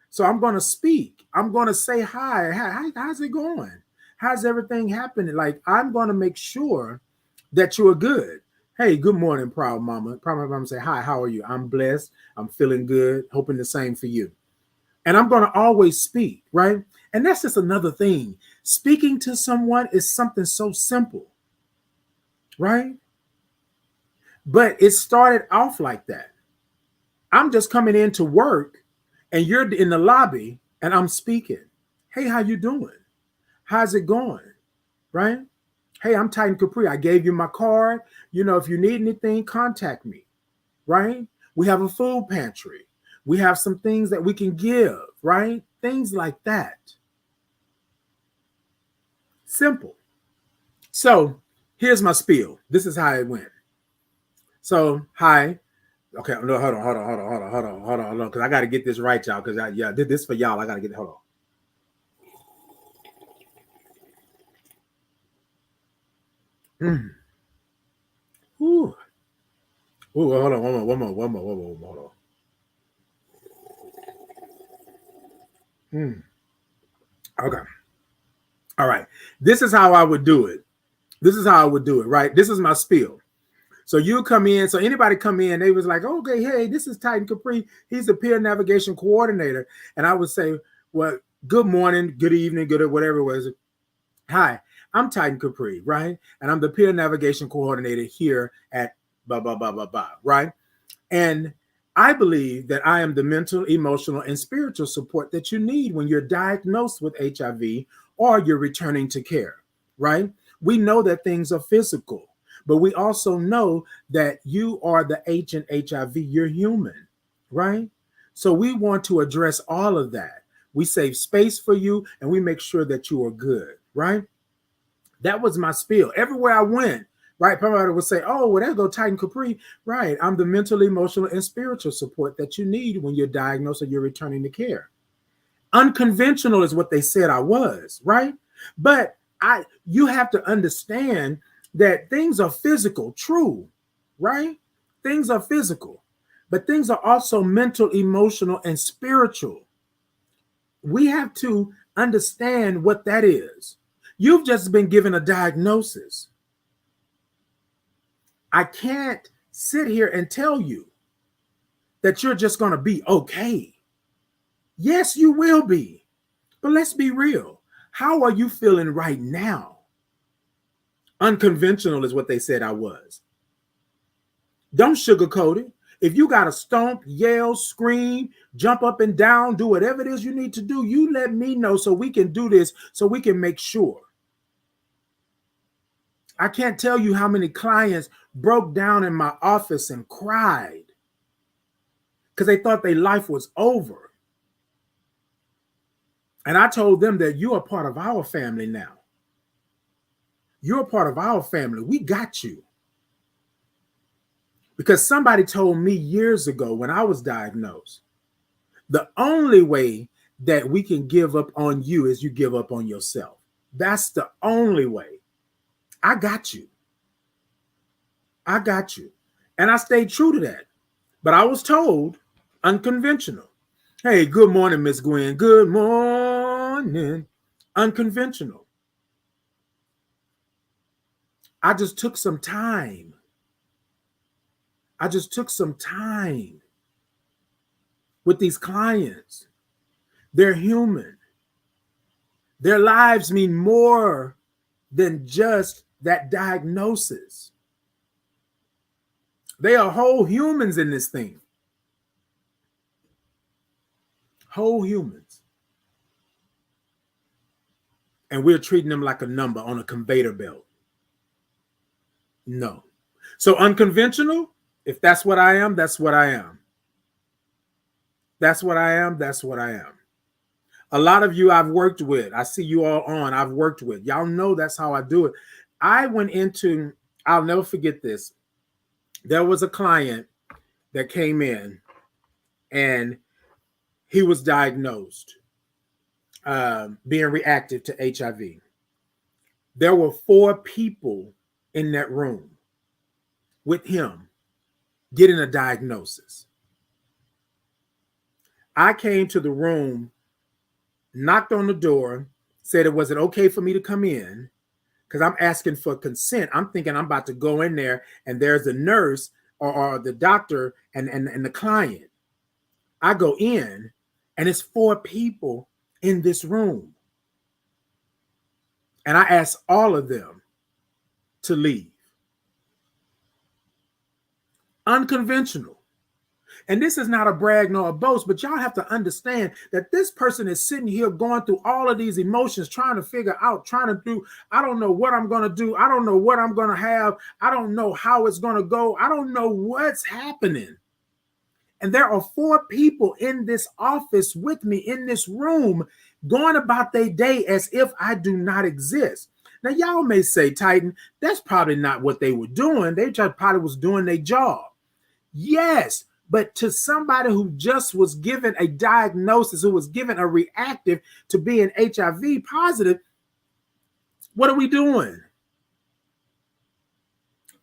So I'm going to speak. I'm going to say, hi, how's it going? How's everything happening? Like, I'm going to make sure that you're good. Hey, good morning, proud mama. Proud mama say, hi, how are you? I'm blessed. I'm feeling good. Hoping the same for you. And I'm going to always speak, right? And that's just another thing. Speaking to someone is something so simple, right? But it started off like that. I'm just coming in to work and you're in the lobby and I'm speaking. Hey, how you doing? How's it going? Right? Hey, I'm Titan Capri. I gave you my card. You know, if you need anything, contact me. Right? We have a food pantry. We have some things that we can give, right? Things like that. Simple. So here's my spiel. This is how it went. So, hi. Okay, no, hold on, because I got to get this right, y'all, because I did this for y'all. I got to get it. Hold on. Ooh, hold on, one more, hold on. Okay. All right. This is how I would do it. Right? This is my spiel. So you come in. So anybody come in, they was like, okay, hey, this is Titan Capri. He's the peer navigation coordinator. And I would say, well, good morning, good evening, good whatever it was. Hi, I'm Titan Capri, right? And I'm the peer navigation coordinator here at blah, blah, blah, blah, blah, right? And I believe that I am the mental, emotional, and spiritual support that you need when you're diagnosed with HIV or you're returning to care, right? We know that things are physical, but we also know that you are the H in HIV. You're human, right? So we want to address all of that. We save space for you and we make sure that you are good, right? That was my spiel. Everywhere I went, right? Somebody would say, oh, well, there go Titan Capri. Right. I'm the mental, emotional, and spiritual support that you need when you're diagnosed or you're returning to care. Unconventional is what they said I was, right? But you have to understand that things are physical, true, right? Things are physical, but things are also mental, emotional, and spiritual. We have to understand what that is. You've just been given a diagnosis. I can't sit here and tell you that you're just going to be okay. Yes, you will be. But let's be real. How are you feeling right now? Unconventional is what they said I was. Don't sugarcoat it. If you got to stomp, yell, scream, jump up and down, do whatever it is you need to do, you let me know so we can do this, so we can make sure. I can't tell you how many clients broke down in my office and cried because they thought their life was over. And I told them that you are part of our family now. You're a part of our family. We got you. Because somebody told me years ago when I was diagnosed, the only way that we can give up on you is you give up on yourself. That's the only way. I got you. I got you. And I stayed true to that. But I was told unconventional. Hey, good morning, Miss Gwen. Good morning. Unconventional. I just took some time. With these clients. They're human. Their lives mean more than just that diagnosis. They are whole humans in this thing. Whole humans. And we're treating them like a number on a conveyor belt. No. So unconventional, if that's what I am, that's what I am. That's what I am. That's what I am. A lot of you I've worked with. I see you all on. I've worked with. Y'all know that's how I do it. I went into, I'll never forget this. There was a client that came in and he was diagnosed being reactive to HIV. There were 4 people in that room with him getting a diagnosis. I came to the room, knocked on the door, said it wasn't okay for me to come in because I'm asking for consent. I'm thinking I'm about to go in there and there's a nurse or the doctor and the client. I go in and it's 4 people in this room. And I asked all of them to leave. Unconventional. And this is not a brag nor a boast, but y'all have to understand that this person is sitting here going through all of these emotions, trying to figure out, trying to do, I don't know what I'm going to do. I don't know what I'm going to have. I don't know how it's going to go. I don't know what's happening. And there are 4 people in this office with me in this room going about their day as if I do not exist. Now, y'all may say, Titan, that's probably not what they were doing. They just probably was doing their job. Yes, but to somebody who just was given a diagnosis, who was given a reactive to being HIV positive, what are we doing?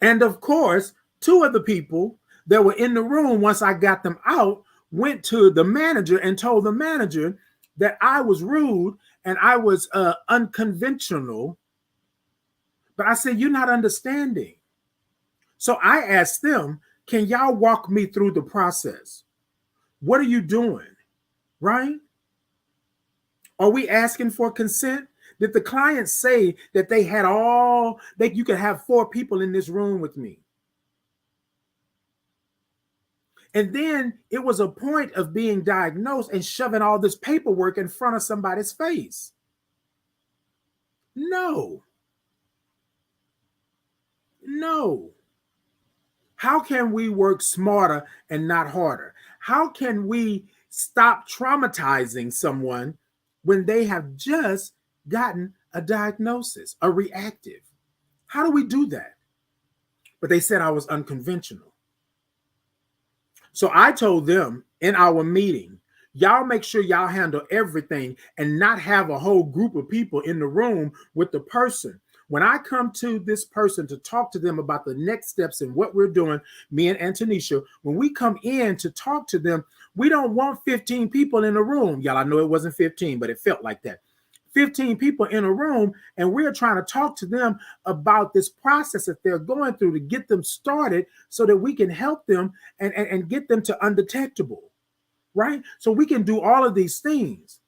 And of course, 2 of the people that were in the room, once I got them out, went to the manager and told the manager that I was rude and I was unconventional. But I said, you're not understanding. So I asked them, can y'all walk me through the process? What are you doing? Right? Are we asking for consent? Did the client say that they had that you could have 4 people in this room with me? And then it was a point of being diagnosed and shoving all this paperwork in front of somebody's face. No. No. How can we work smarter and not harder? How can we stop traumatizing someone when they have just gotten a diagnosis, a reactive? How do we do that? But they said I was unconventional. So I told them in our meeting, y'all make sure y'all handle everything and not have a whole group of people in the room with the person. When I come to this person to talk to them about the next steps and what we're doing, me and Antonisha, when we come in to talk to them, we don't want 15 people in the room. Y'all, I know it wasn't 15, but it felt like that. 15 people in a room, and we're trying to talk to them about this process that they're going through to get them started so that we can help them and get them to undetectable, right? So we can do all of these things.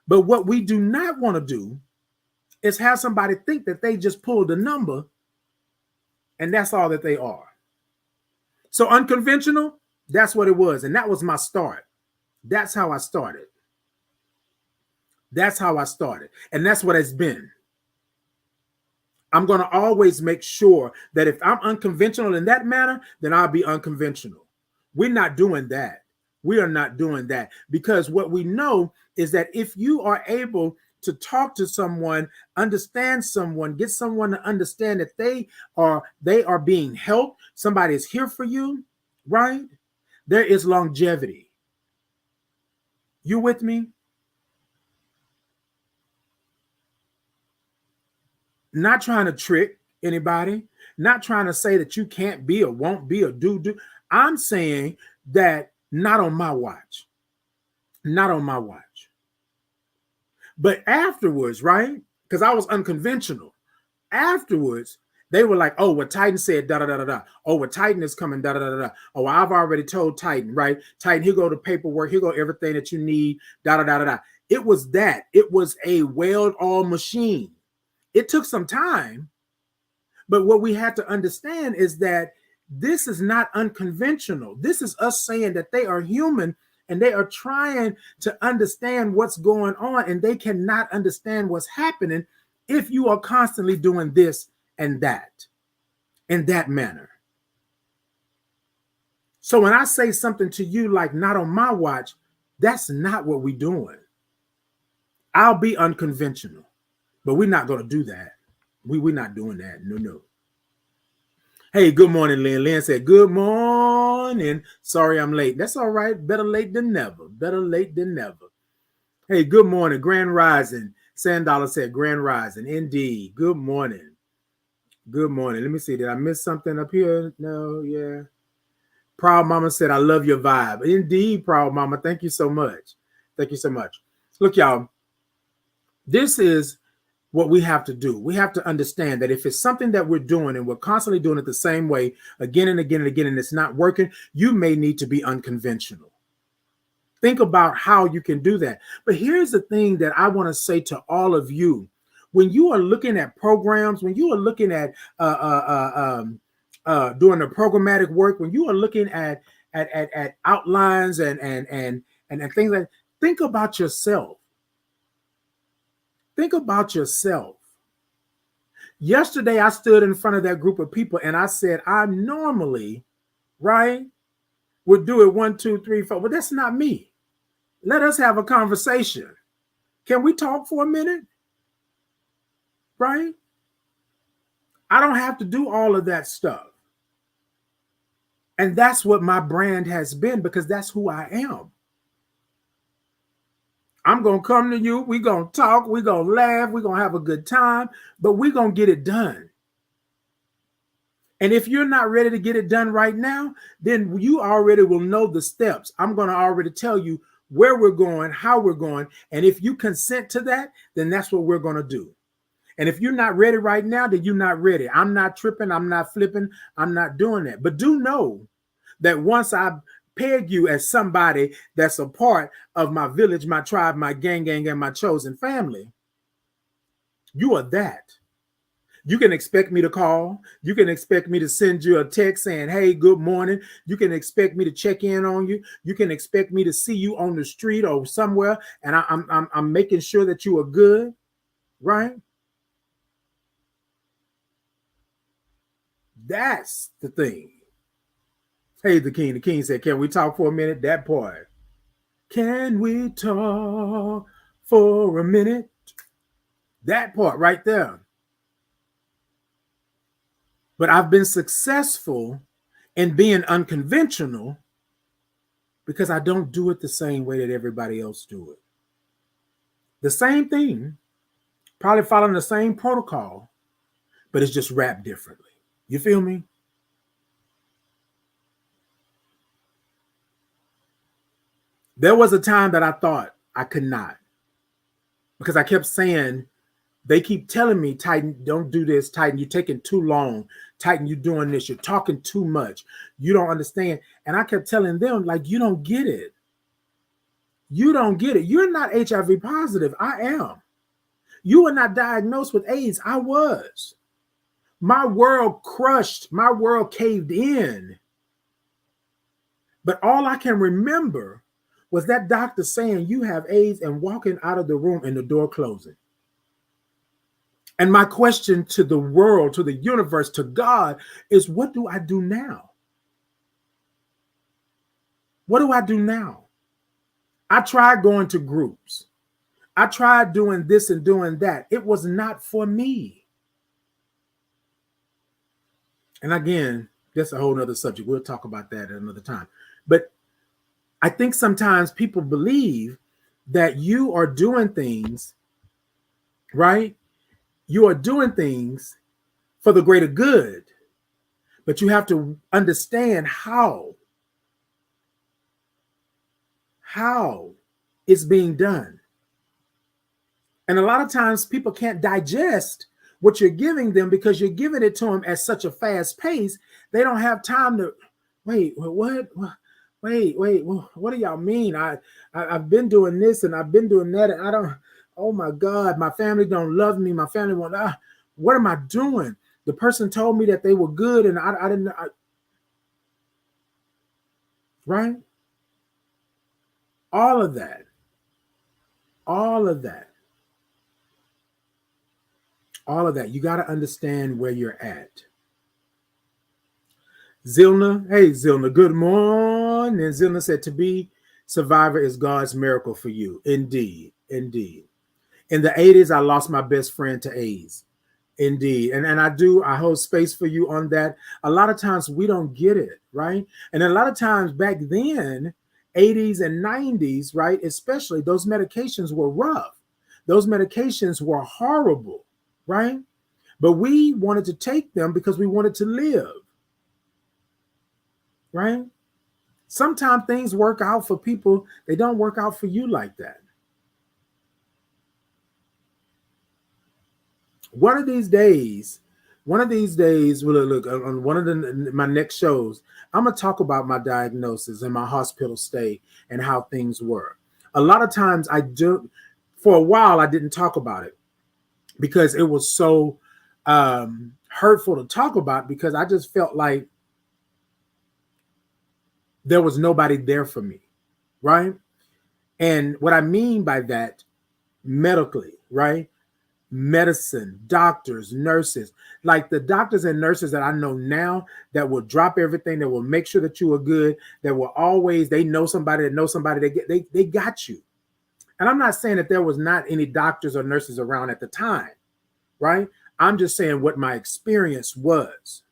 But what we do not want to do is have somebody think that they just pulled a number and that's all that they are. So unconventional, that's what it was. And that was my start. That's how I started. That's how I started. And that's what it's been. I'm going to always make sure that if I'm unconventional in that manner, then I'll be unconventional. We're not doing that. We are not doing that, because what we know is that if you are able to talk to someone, understand someone, get someone to understand that they are being helped, somebody is here for you, right? There is longevity. You with me? Not trying to trick anybody, not trying to say that you can't be or won't be or do. I'm saying that not on my watch. Not on my watch. But afterwards, right? Because I was unconventional. Afterwards, they were like, oh, what Titan said, da da da da da. Oh, what Titan is coming, da da da da da. Oh, I've already told Titan, right? Titan, here go the paperwork, here go everything that you need, da da da da da. It was that. It was a well-oiled machine. It took some time, but what we had to understand is that this is not unconventional. This is us saying that they are human and they are trying to understand what's going on, and they cannot understand what's happening if you are constantly doing this and that in that manner. So when I say something to you like not on my watch, that's not what we're doing. I'll be unconventional, but we're not going to do that. We're not doing that. No. Hey, good morning, Lynn. Lynn said, good morning. Sorry I'm late. That's all right. Better late than never. Better late than never. Hey, good morning. Grand Rising. Sandollar said, Grand Rising. Indeed. Good morning. Good morning. Let me see. Did I miss something up here? No, yeah. Proud Mama said, I love your vibe. Indeed, Proud Mama. Thank you so much. Thank you so much. Look, y'all, this is what we have to do. We have to understand that if it's something that we're doing and we're constantly doing it the same way again and again and again, and it's not working, you may need to be unconventional. Think about how you can do that. But here's the thing that I want to say to all of you. When you are looking at programs, when you are looking at doing the programmatic work, when you are looking at outlines and things like, think about yourself. Think about yourself. Yesterday, I stood in front of that group of people and I said, I normally, right, would do it 1, 2, 3, 4. But that's not me. Let us have a conversation. Can we talk for a minute? Right? I don't have to do all of that stuff. And that's what my brand has been, because that's who I am. I'm going to come to you. We're going to talk. We're going to laugh. We're going to have a good time, but we're going to get it done. And if you're not ready to get it done right now, then you already will know the steps. I'm going to already tell you where we're going, how we're going. And if you consent to that, then that's what we're going to do. And if you're not ready right now, then you're not ready. I'm not tripping. I'm not flipping. I'm not doing that. But do know that once I peg you as somebody that's a part of my village, my tribe, my gang, and my chosen family, you are that. You can expect me to call. You can expect me to send you a text saying, hey, good morning. You can expect me to check in on you. You can expect me to see you on the street or somewhere, and I'm making sure that you are good, right? That's the thing. Hey, the king. The king said, can we talk for a minute? That part. Can we talk for a minute? That part right there. But I've been successful in being unconventional because I don't do it the same way that everybody else do it. The same thing, probably following the same protocol, but it's just wrapped differently. You feel me? There was a time that I thought I could not. because I kept saying, they keep telling me, Titan, don't do this. Titan, you're taking too long. Titan, you're doing this. You're talking too much. You don't understand. And I kept telling them, like, you don't get it. You don't get it. You're not HIV positive. I am. You were not diagnosed with AIDS. I was. My world crushed. My world caved in. But all I can remember was that doctor saying, you have AIDS, and walking out of the room and the door closing. And my question to the world, to the universe, to God is, what do I do now? What do I do now? I tried going to groups. I tried doing this and doing that. It was not for me. And again, that's a whole nother subject. We'll talk about that at another time. But I think sometimes people believe that you are doing things, right? You are doing things for the greater good, but you have to understand how it's being done. And a lot of times people can't digest what you're giving them because you're giving it to them at such a fast pace. They don't have time to wait. What? Wait. What do y'all mean? I've been doing this and I've been doing that, and I don't. Oh my God, my family don't love me. My family won't. What am I doing? The person told me that they were good, and I didn't. Right? All of that. You got to understand where you're at. Zilna, hey Zilna, good morning. Zilna said, to be survivor is God's miracle for you. Indeed. In the 80s, I lost my best friend to AIDS. Indeed. And I hold space for you on that. A lot of times we don't get it, right? And a lot of times back then, 80s and 90s, right? Especially, those medications were rough. Those medications were horrible, right? But we wanted to take them because we wanted to live, right? Sometimes things work out for people. They don't work out for you like that. One of these days, well, look, on one of my next shows, I'm going to talk about my diagnosis and my hospital stay and how things were. A lot of times for a while, I didn't talk about it because it was so hurtful to talk about, because I just felt like there was nobody there for me, right? And what I mean by that, medically, right? Medicine, doctors, nurses, like the doctors and nurses that I know now that will drop everything, that will make sure that you are good, that will always, they know somebody, they got you. And I'm not saying that there was not any doctors or nurses around at the time, right? I'm just saying what my experience was.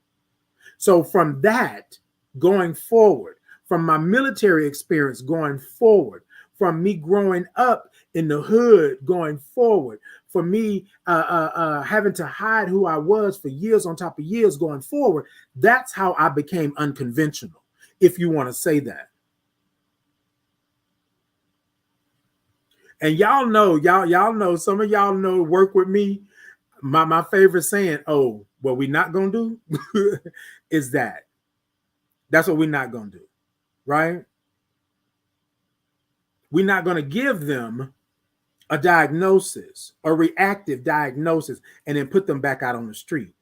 So from that going forward, from my military experience going forward, from me growing up in the hood going forward, for me having to hide who I was for years on top of years going forward, that's how I became unconventional, if you want to say that. And y'all know, some of y'all know, work with me. My favorite saying, oh, what we not gonna do is that. That's what we're not gonna do, right? We're not gonna give them a diagnosis, a reactive diagnosis, and then put them back out on the street.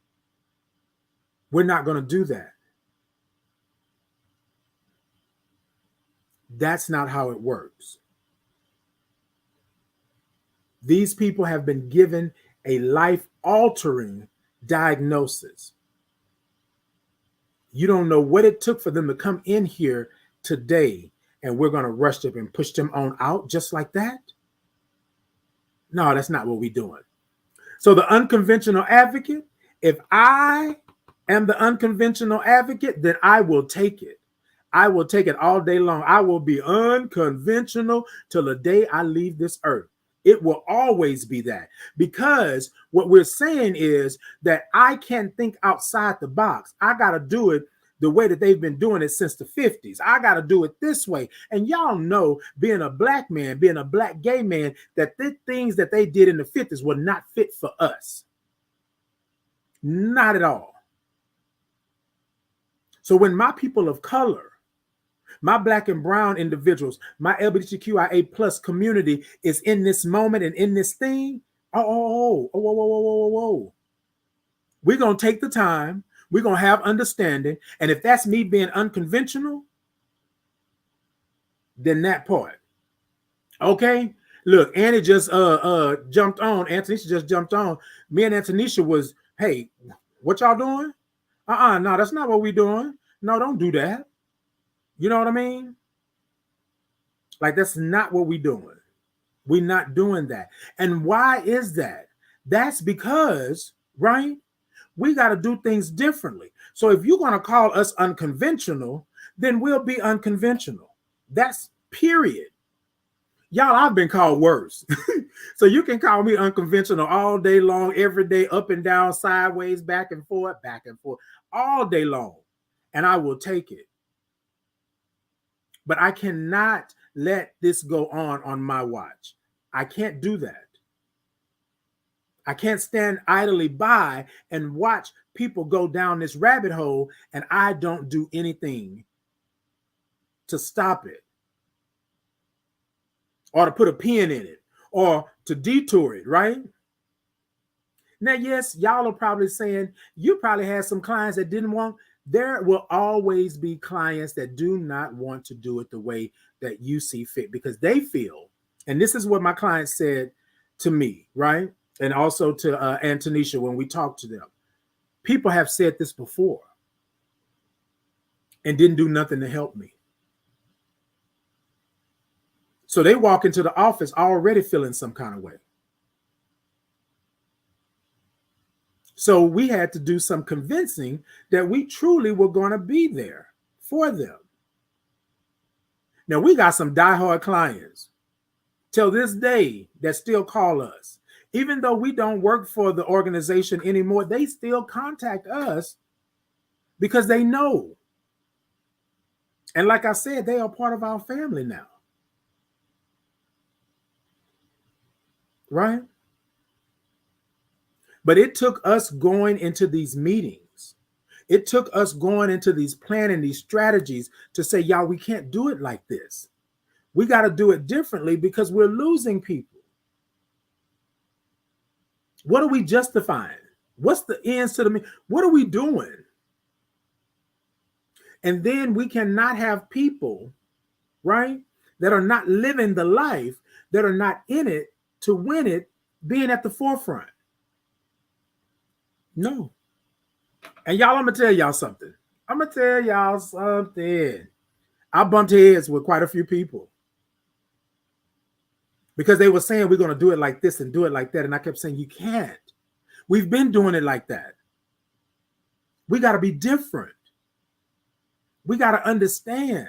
We're not gonna do that. That's not how it works. These people have been given a life-altering diagnosis. You don't know what it took for them to come in here today, and we're going to rush them and push them on out just like that? No, that's not what we're doing. So the unconventional advocate, if I am the unconventional advocate, then I will take it. I will take it all day long. I will be unconventional till the day I leave this earth. It will always be that, because what we're saying is that I can't think outside the box. I got to do it the way that they've been doing it since the 50s. I got to do it this way. And y'all know, being a black man, being a black gay man, that the things that they did in the 50s were not fit for us. Not at all. So when my people of color, my black and brown individuals, my LGBTQIA plus community is in this moment and in this thing, whoa. We're going to take the time. We're going to have understanding. And if that's me being unconventional, then that part. Okay? Look, Annie just jumped on. Antonisha just jumped on. Me and Antonisha was, hey, what y'all doing? No, that's not what we're doing. No, don't do that. You know what I mean? Like, that's not what we're doing. We're not doing that. And why is that? That's because, right, we got to do things differently. So if you're going to call us unconventional, then we'll be unconventional. That's period. Y'all, I've been called worse. So you can call me unconventional all day long, every day, up and down, sideways, back and forth, all day long. And I will take it. But I cannot let this go on my watch. I can't do that. I can't stand idly by and watch people go down this rabbit hole and I don't do anything to stop it, or to put a pin in it, or to detour it, right? Now, yes, y'all are probably saying, you probably had some clients that didn't want. There will always be clients that do not want to do it the way that you see fit, because they feel, and this is what my client said to me, right? And also to Antonisha when we talked to them. People have said this before and didn't do nothing to help me. So they walk into the office already feeling some kind of way. So we had to do some convincing that we truly were going to be there for them. Now, we got some diehard clients till this day that still call us. Even though we don't work for the organization anymore, they still contact us because they know. And like I said, they are part of our family now. Right? But it took us going into these meetings. It took us going into these planning, these strategies to say, y'all, we can't do it like this. We got to do it differently because we're losing people. What are we justifying? What's the ends to the, what are we doing? And then we cannot have people, right, that are not living the life, that are not in it to win it, being at the forefront. No. And y'all, I'm going to tell y'all something. I bumped heads with quite a few people because they were saying we're going to do it like this and do it like that. And I kept saying, you can't. We've been doing it like that. We got to be different. We got to understand.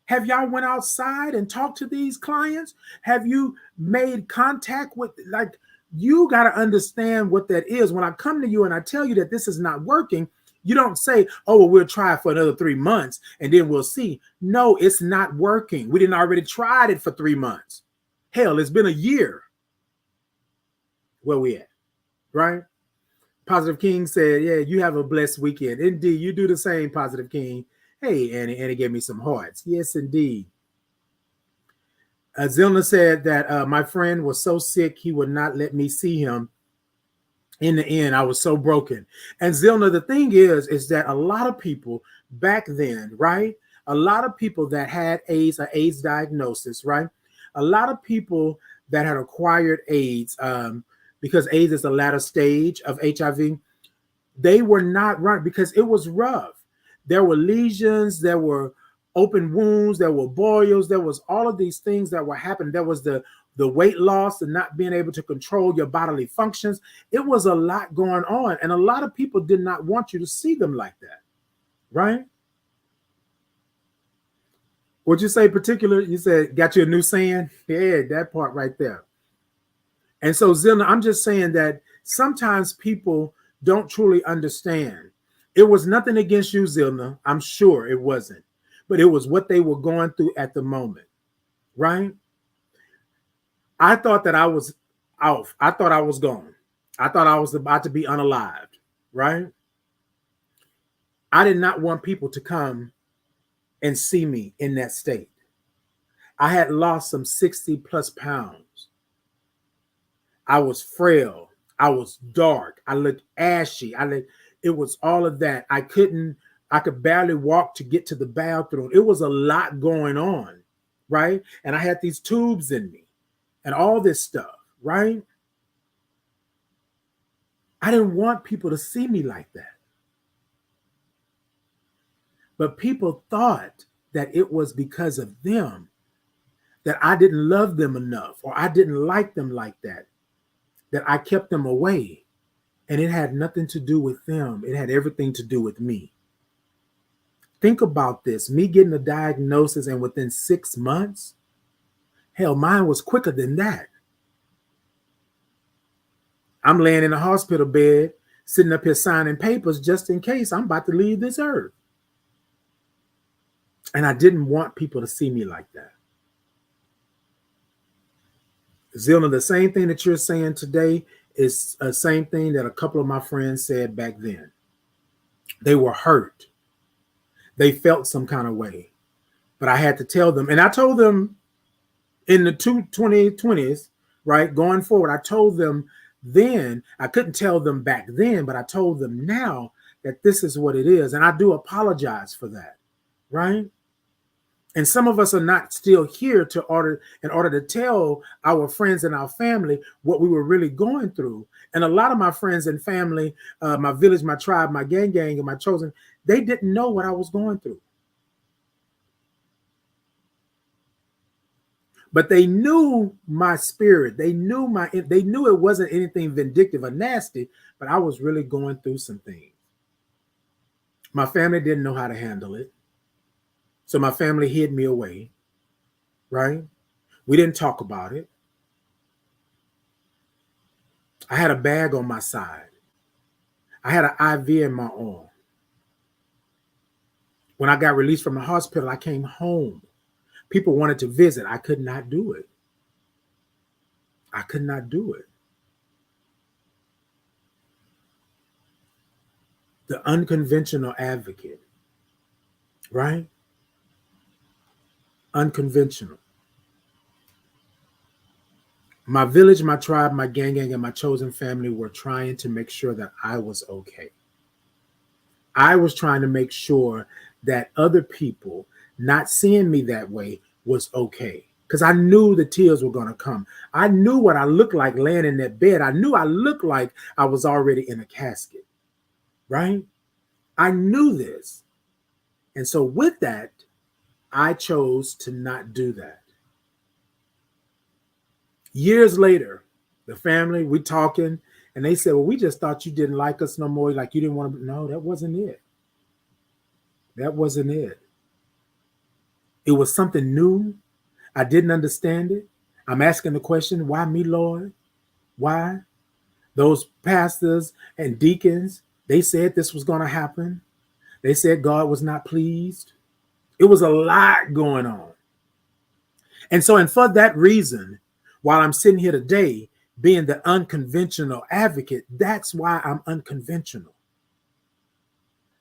Have y'all went outside and talked to these clients? Have you made contact with, like, you got to understand what that is. When I come to you and I tell you that this is not working, you don't say, oh, well, we'll try it for another 3 months and then we'll see. No, it's not working. We didn't already tried it for 3 months. Hell, it's been a year. Where we at, right? Positive King said, yeah, you have a blessed weekend. Indeed, you do the same, Positive King. Hey, Annie gave me some hearts. Yes, indeed. Zilna said that my friend was so sick, he would not let me see him. In the end, I was so broken. And Zilna, the thing is that a lot of people back then, right? A lot of people that had AIDS, or AIDS diagnosis, right? A lot of people that had acquired AIDS, because AIDS is the latter stage of HIV, they were not right because it was rough. There were lesions, there were open wounds, there were boils, there was all of these things that were happening. There was the weight loss and not being able to control your bodily functions. It was a lot going on. And a lot of people did not want you to see them like that, right? What'd you say particular? You said, got you a new saying? Yeah, that part right there. And so, Zilna, I'm just saying that sometimes people don't truly understand It was nothing against you, Zilna. I'm sure it wasn't. But it was what they were going through at the moment, right? I thought that I was off. I thought I was gone. I thought I was about to be unalived, right? I did not want people to come and see me in that state. I had lost some 60 plus pounds. I was frail. I was dark. I looked ashy. It was all of that. I could barely walk to get to the bathroom. It was a lot going on, right? And I had these tubes in me and all this stuff, right? I didn't want people to see me like that. But people thought that it was because of them, that I didn't love them enough, or I didn't like them like that I kept them away. And it had nothing to do with them. It had everything to do with me. Think about this. Me getting a diagnosis, and within 6 months, hell, mine was quicker than that. I'm laying in a hospital bed, sitting up here signing papers just in case I'm about to leave this earth. And I didn't want people to see me like that. Zilna, the same thing that you're saying today is the same thing that a couple of my friends said back then. They were hurt. They felt some kind of way. But I had to tell them, and I told them in the 2020s, right, going forward, I told them then, I couldn't tell them back then, but I told them now that this is what it is. And I do apologize for that, right? And some of us are not still here in order to tell our friends and our family what we were really going through. And a lot of my friends and family, my village, my tribe, my gang, and my chosen, they didn't know what I was going through. But they knew my spirit. They knew it wasn't anything vindictive or nasty, but I was really going through some things. My family didn't know how to handle it. So my family hid me away, right? We didn't talk about it. I had a bag on my side. I had an IV in my arm. When I got released from the hospital, I came home. People wanted to visit. I could not do it. I could not do it. The unconventional advocate, right? Unconventional. My village, my tribe, my gang, and my chosen family were trying to make sure that I was okay. I was trying to make sure that other people not seeing me that way was okay. Because I knew the tears were going to come. I knew what I looked like laying in that bed. I knew I looked like I was already in a casket, right? I knew this. And so with that, I chose to not do that. Years later, the family, we talking, and they said, well, we just thought you didn't like us no more. Like you didn't want to. No, that wasn't it. That wasn't it. It was something new. I didn't understand it. I'm asking the question, why me, Lord? Why? Those pastors and deacons, they said this was going to happen. They said God was not pleased. It was a lot going on. And for that reason, while I'm sitting here today being the unconventional advocate, that's why I'm unconventional.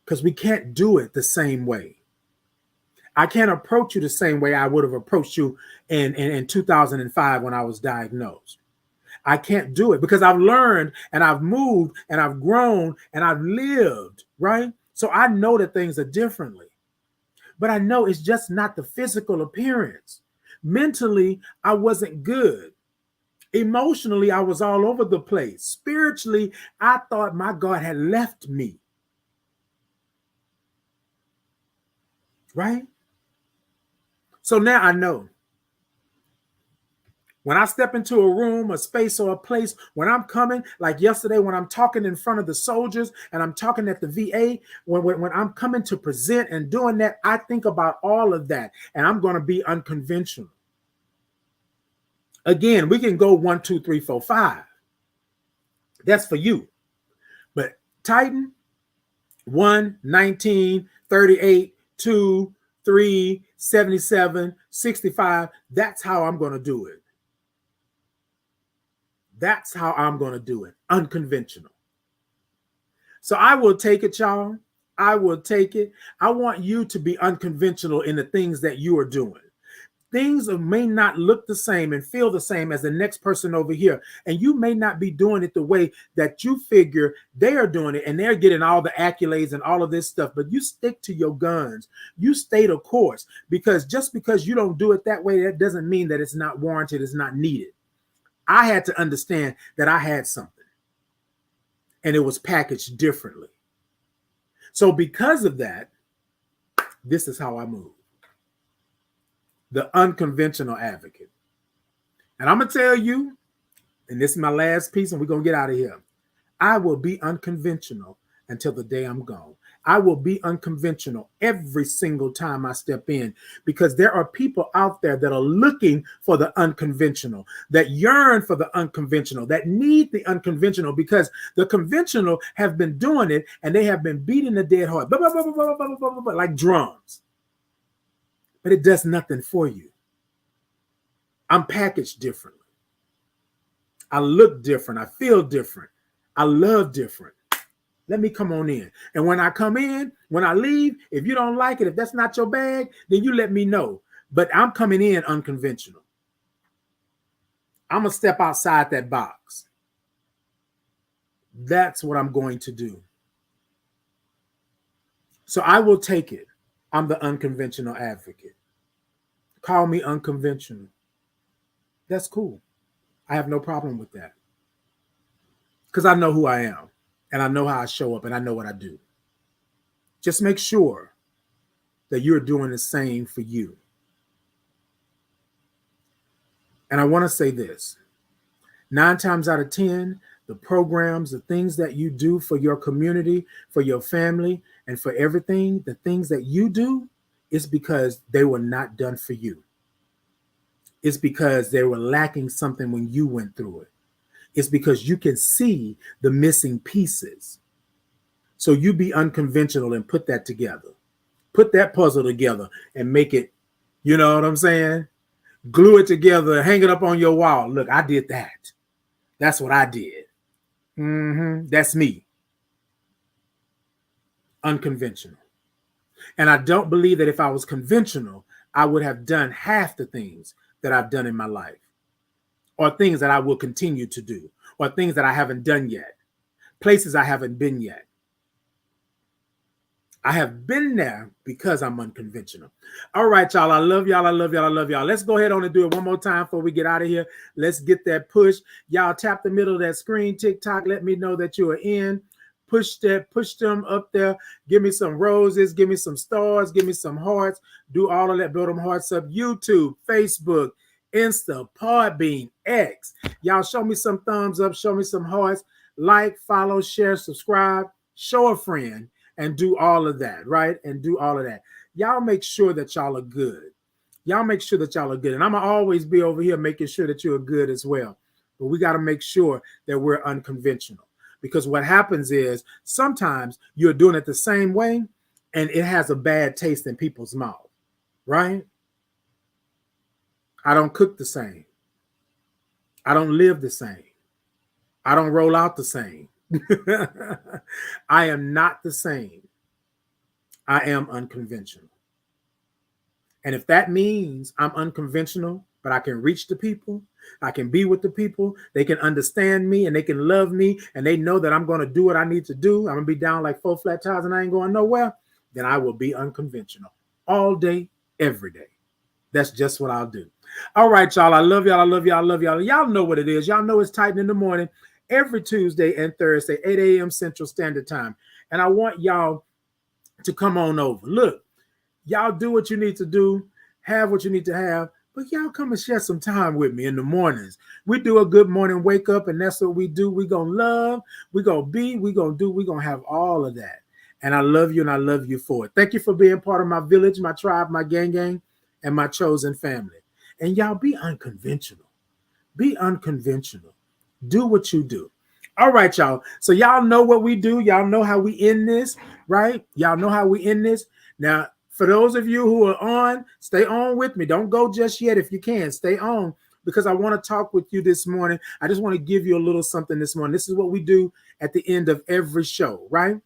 Because we can't do it the same way. I can't approach you the same way I would have approached you in 2005 when I was diagnosed. I can't do it because I've learned and I've moved and I've grown and I've lived, right? So I know that things are differently. But I know it's just not the physical appearance. Mentally, I wasn't good. Emotionally, I was all over the place. Spiritually, I thought my God had left me. Right? So now I know. When I step into a room, a space, or a place, when I'm coming, like yesterday, when I'm talking in front of the soldiers and I'm talking at the VA, when I'm coming to present and doing that, I think about all of that, and I'm going to be unconventional. Again, we can go 1, 2, 3, 4, 5. That's for you. But Titan, 1, 19, 38, 2, 3, 77, 65. That's how I'm going to do it. That's how I'm going to do it. Unconventional. So I will take it, y'all. I will take it. I want you to be unconventional in the things that you are doing. Things may not look the same and feel the same as the next person over here. And you may not be doing it the way that you figure they are doing it, and they're getting all the accolades and all of this stuff. But you stick to your guns. You stay the course, because just because you don't do it that way, that doesn't mean that it's not warranted, it's not needed. I had to understand that I had something, and it was packaged differently. So because of that, this is how I move. The unconventional advocate. And I'm going to tell you, and this is my last piece, and we're going to get out of here. I will be unconventional until the day I'm gone. I will be unconventional every single time I step in, because there are people out there that are looking for the unconventional, that yearn for the unconventional, that need the unconventional, because the conventional have been doing it and they have been beating the dead horse, like drums. But it does nothing for you. I'm packaged differently. I look different. I feel different. I love different. Let me come on in. And when I come in, when I leave, if you don't like it, if that's not your bag, then you let me know. But I'm coming in unconventional. I'm going to step outside that box. That's what I'm going to do. So I will take it. I'm the unconventional advocate. Call me unconventional. That's cool. I have no problem with that. Because I know who I am, and I know how I show up, and I know what I do. Just make sure that you're doing the same for you. And I want to say this. 9 times out of 10, the programs, the things that you do for your community, for your family, and for everything, the things that you do, is because they were not done for you. It's because they were lacking something when you went through it. It's because you can see the missing pieces. So you be unconventional and put that together. Put that puzzle together and make it, you know what I'm saying? Glue it together, hang it up on your wall. Look, I did that. That's what I did. That's me. Unconventional. And I don't believe that if I was conventional, I would have done half the things that I've done in my life, or things that I will continue to do, or things that I haven't done yet, places I haven't been yet. I have been there because I'm unconventional. All right, y'all. I love y'all. I love y'all. I love y'all. Let's go ahead on and do it one more time before we get out of here. Let's get that push. Y'all tap the middle of that screen, TikTok. Let me know that you are in. Push them up there. Give me some roses. Give me some stars. Give me some hearts. Do all of that. Blow them hearts up. YouTube, Facebook, Insta, Podbean, X. Y'all show me some thumbs up. Show me some hearts. Like, follow, share, subscribe. Show a friend. And do all of that, right? And do all of that. Y'all make sure that y'all are good. Y'all make sure that y'all are good. And I'm going to always be over here making sure that you're good as well. But we got to make sure that we're unconventional. Because what happens is sometimes you're doing it the same way and it has a bad taste in people's mouth, right? I don't cook the same. I don't live the same. I don't roll out the same. I am not the same. I am unconventional. And if that means I'm unconventional, but I can reach the people, I can be with the people, they can understand me and they can love me and they know that I'm going to do what I need to do, I'm going to be down like 4 flat tires and I ain't going nowhere, then I will be unconventional all day, every day. That's just what I'll do. All right, y'all. I love y'all. I love y'all. I love y'all. Y'all know what it is. Y'all know it's Titan in the morning. Every Tuesday and Thursday, 8 a.m. Central Standard Time. And I want y'all to come on over. Look, y'all do what you need to do, have what you need to have, but y'all come and share some time with me in the mornings. We do a good morning wake up, and that's what we do. We're going to love, we're going to be, we're going to do, we're going to have all of that. And I love you, and I love you for it. Thank you for being part of my village, my tribe, my gang, and my chosen family. And y'all be unconventional. Be unconventional. Do what you do. All right, y'all. So y'all know what we do. Y'all know how we end this, right? Y'all know how we end this. Now, for those of you who are on, stay on with me. Don't go just yet if you can. Stay on because I want to talk with you this morning. I just want to give you a little something this morning. This is what we do at the end of every show, right?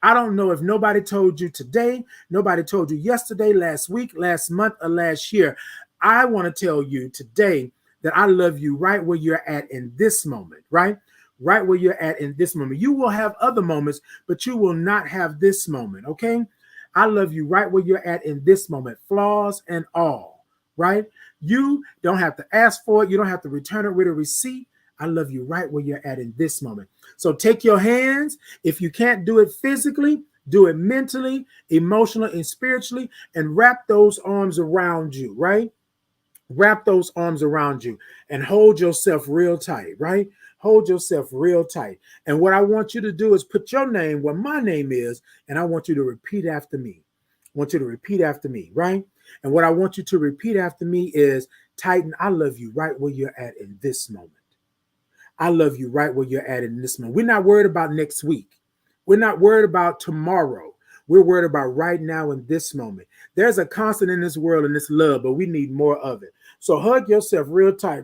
I don't know if nobody told you today, nobody told you yesterday, last week, last month, or last year. I want to tell you today that I love you right where you're at in this moment, right? Right where you're at in this moment. You will have other moments, but you will not have this moment, okay? I love you right where you're at in this moment, flaws and all, right? You don't have to ask for it. You don't have to return it with a receipt. I love you right where you're at in this moment. So take your hands. If you can't do it physically, do it mentally, emotionally, and spiritually, and wrap those arms around you, right? Wrap those arms around you and hold yourself real tight, right? Hold yourself real tight. And what I want you to do is put your name where my name is, and I want you to repeat after me. I want you to repeat after me, right? And what I want you to repeat after me is, Titan, I love you right where you're at in this moment. I love you right where you're at in this moment. We're not worried about next week. We're not worried about tomorrow. We're worried about right now in this moment. There's a constant in this world and this love, but we need more of it. So hug yourself real tight.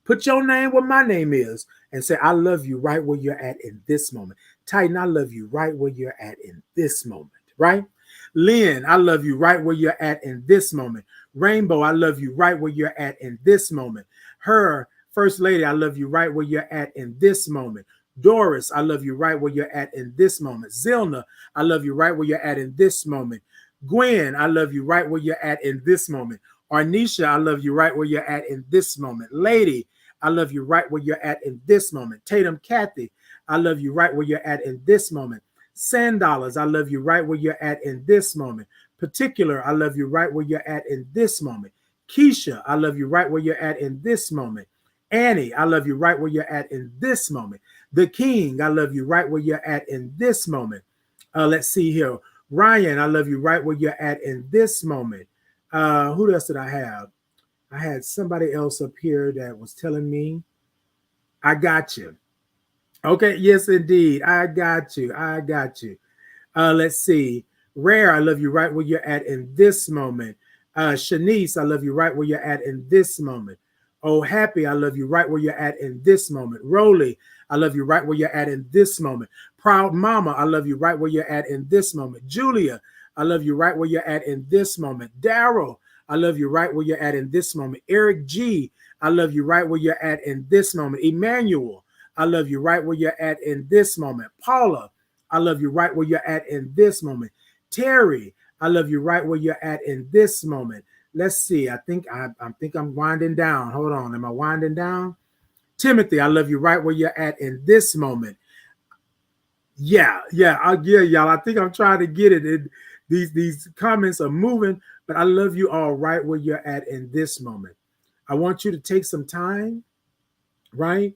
Put your name where my name is and say, I love you right where you're at in this moment. Titan, I love you right where you're at in this moment, right? Lynn, I love you right where you're at in this moment. Rainbow, I love you right where you're at in this moment. Her, First Lady, I love you right where you're at in this moment. Doris, I love you right where you're at in this moment. Zilna, I love you right where you're at in this moment. Gwen, I love you right where you're at in this moment. Arnisha, I love you right where you're at in this moment. Lady, I love you right where you're at in this moment. Tatum Kathy, I love you right where you're at in this moment. $10, I love you right where you're at in this moment. Particular, I love you right where you're at in this moment. Keisha, I love you right where you're at in this moment. Annie, I love you right where you're at in this moment. The King, I love you right where you're at in this moment. Let's see here. Ryan, I love you right where you're at in this moment. Who else did I have? I had somebody else up here that was telling me, I got you. Okay, yes, indeed. I got you. I got you. Let's see. Rare, I love you right where you're at in this moment. Shanice, I love you right where you're at in this moment. Oh, Happy, I love you right where you're at in this moment. Roly, I love you right where you're at in this moment. Proud Mama, I love you right where you're at in this moment. Julia, I love you right where you're at in this moment. Daryl, I love you right where you're at in this moment. Eric G, I love you right where you're at in this moment. Emmanuel, I love you right where you're at in this moment. Paula, I love you right where you're at in this moment. Terry, I love you right where you're at in this moment. Let's see. I think I'm winding down. Hold on. Am I winding down? Timothy, I love you right where you're at in this moment. Yeah, y'all. I think I'm trying to get it. These comments are moving, but I love you all right where you're at in this moment. I want you to take some time, right?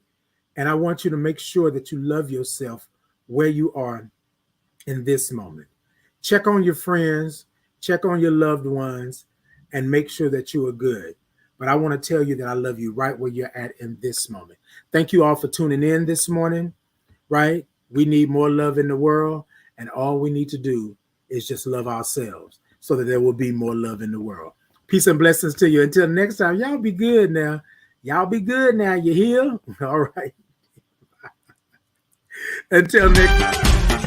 And I want you to make sure that you love yourself where you are in this moment. Check on your friends, check on your loved ones, and make sure that you are good. But I want to tell you that I love you right where you're at in this moment. Thank you all for tuning in this morning, right? We need more love in the world, and all we need to do is just love ourselves so that there will be more love in the world. Peace and blessings to you. Until next time, y'all be good now. Y'all be good now. You hear? All right. Until next time.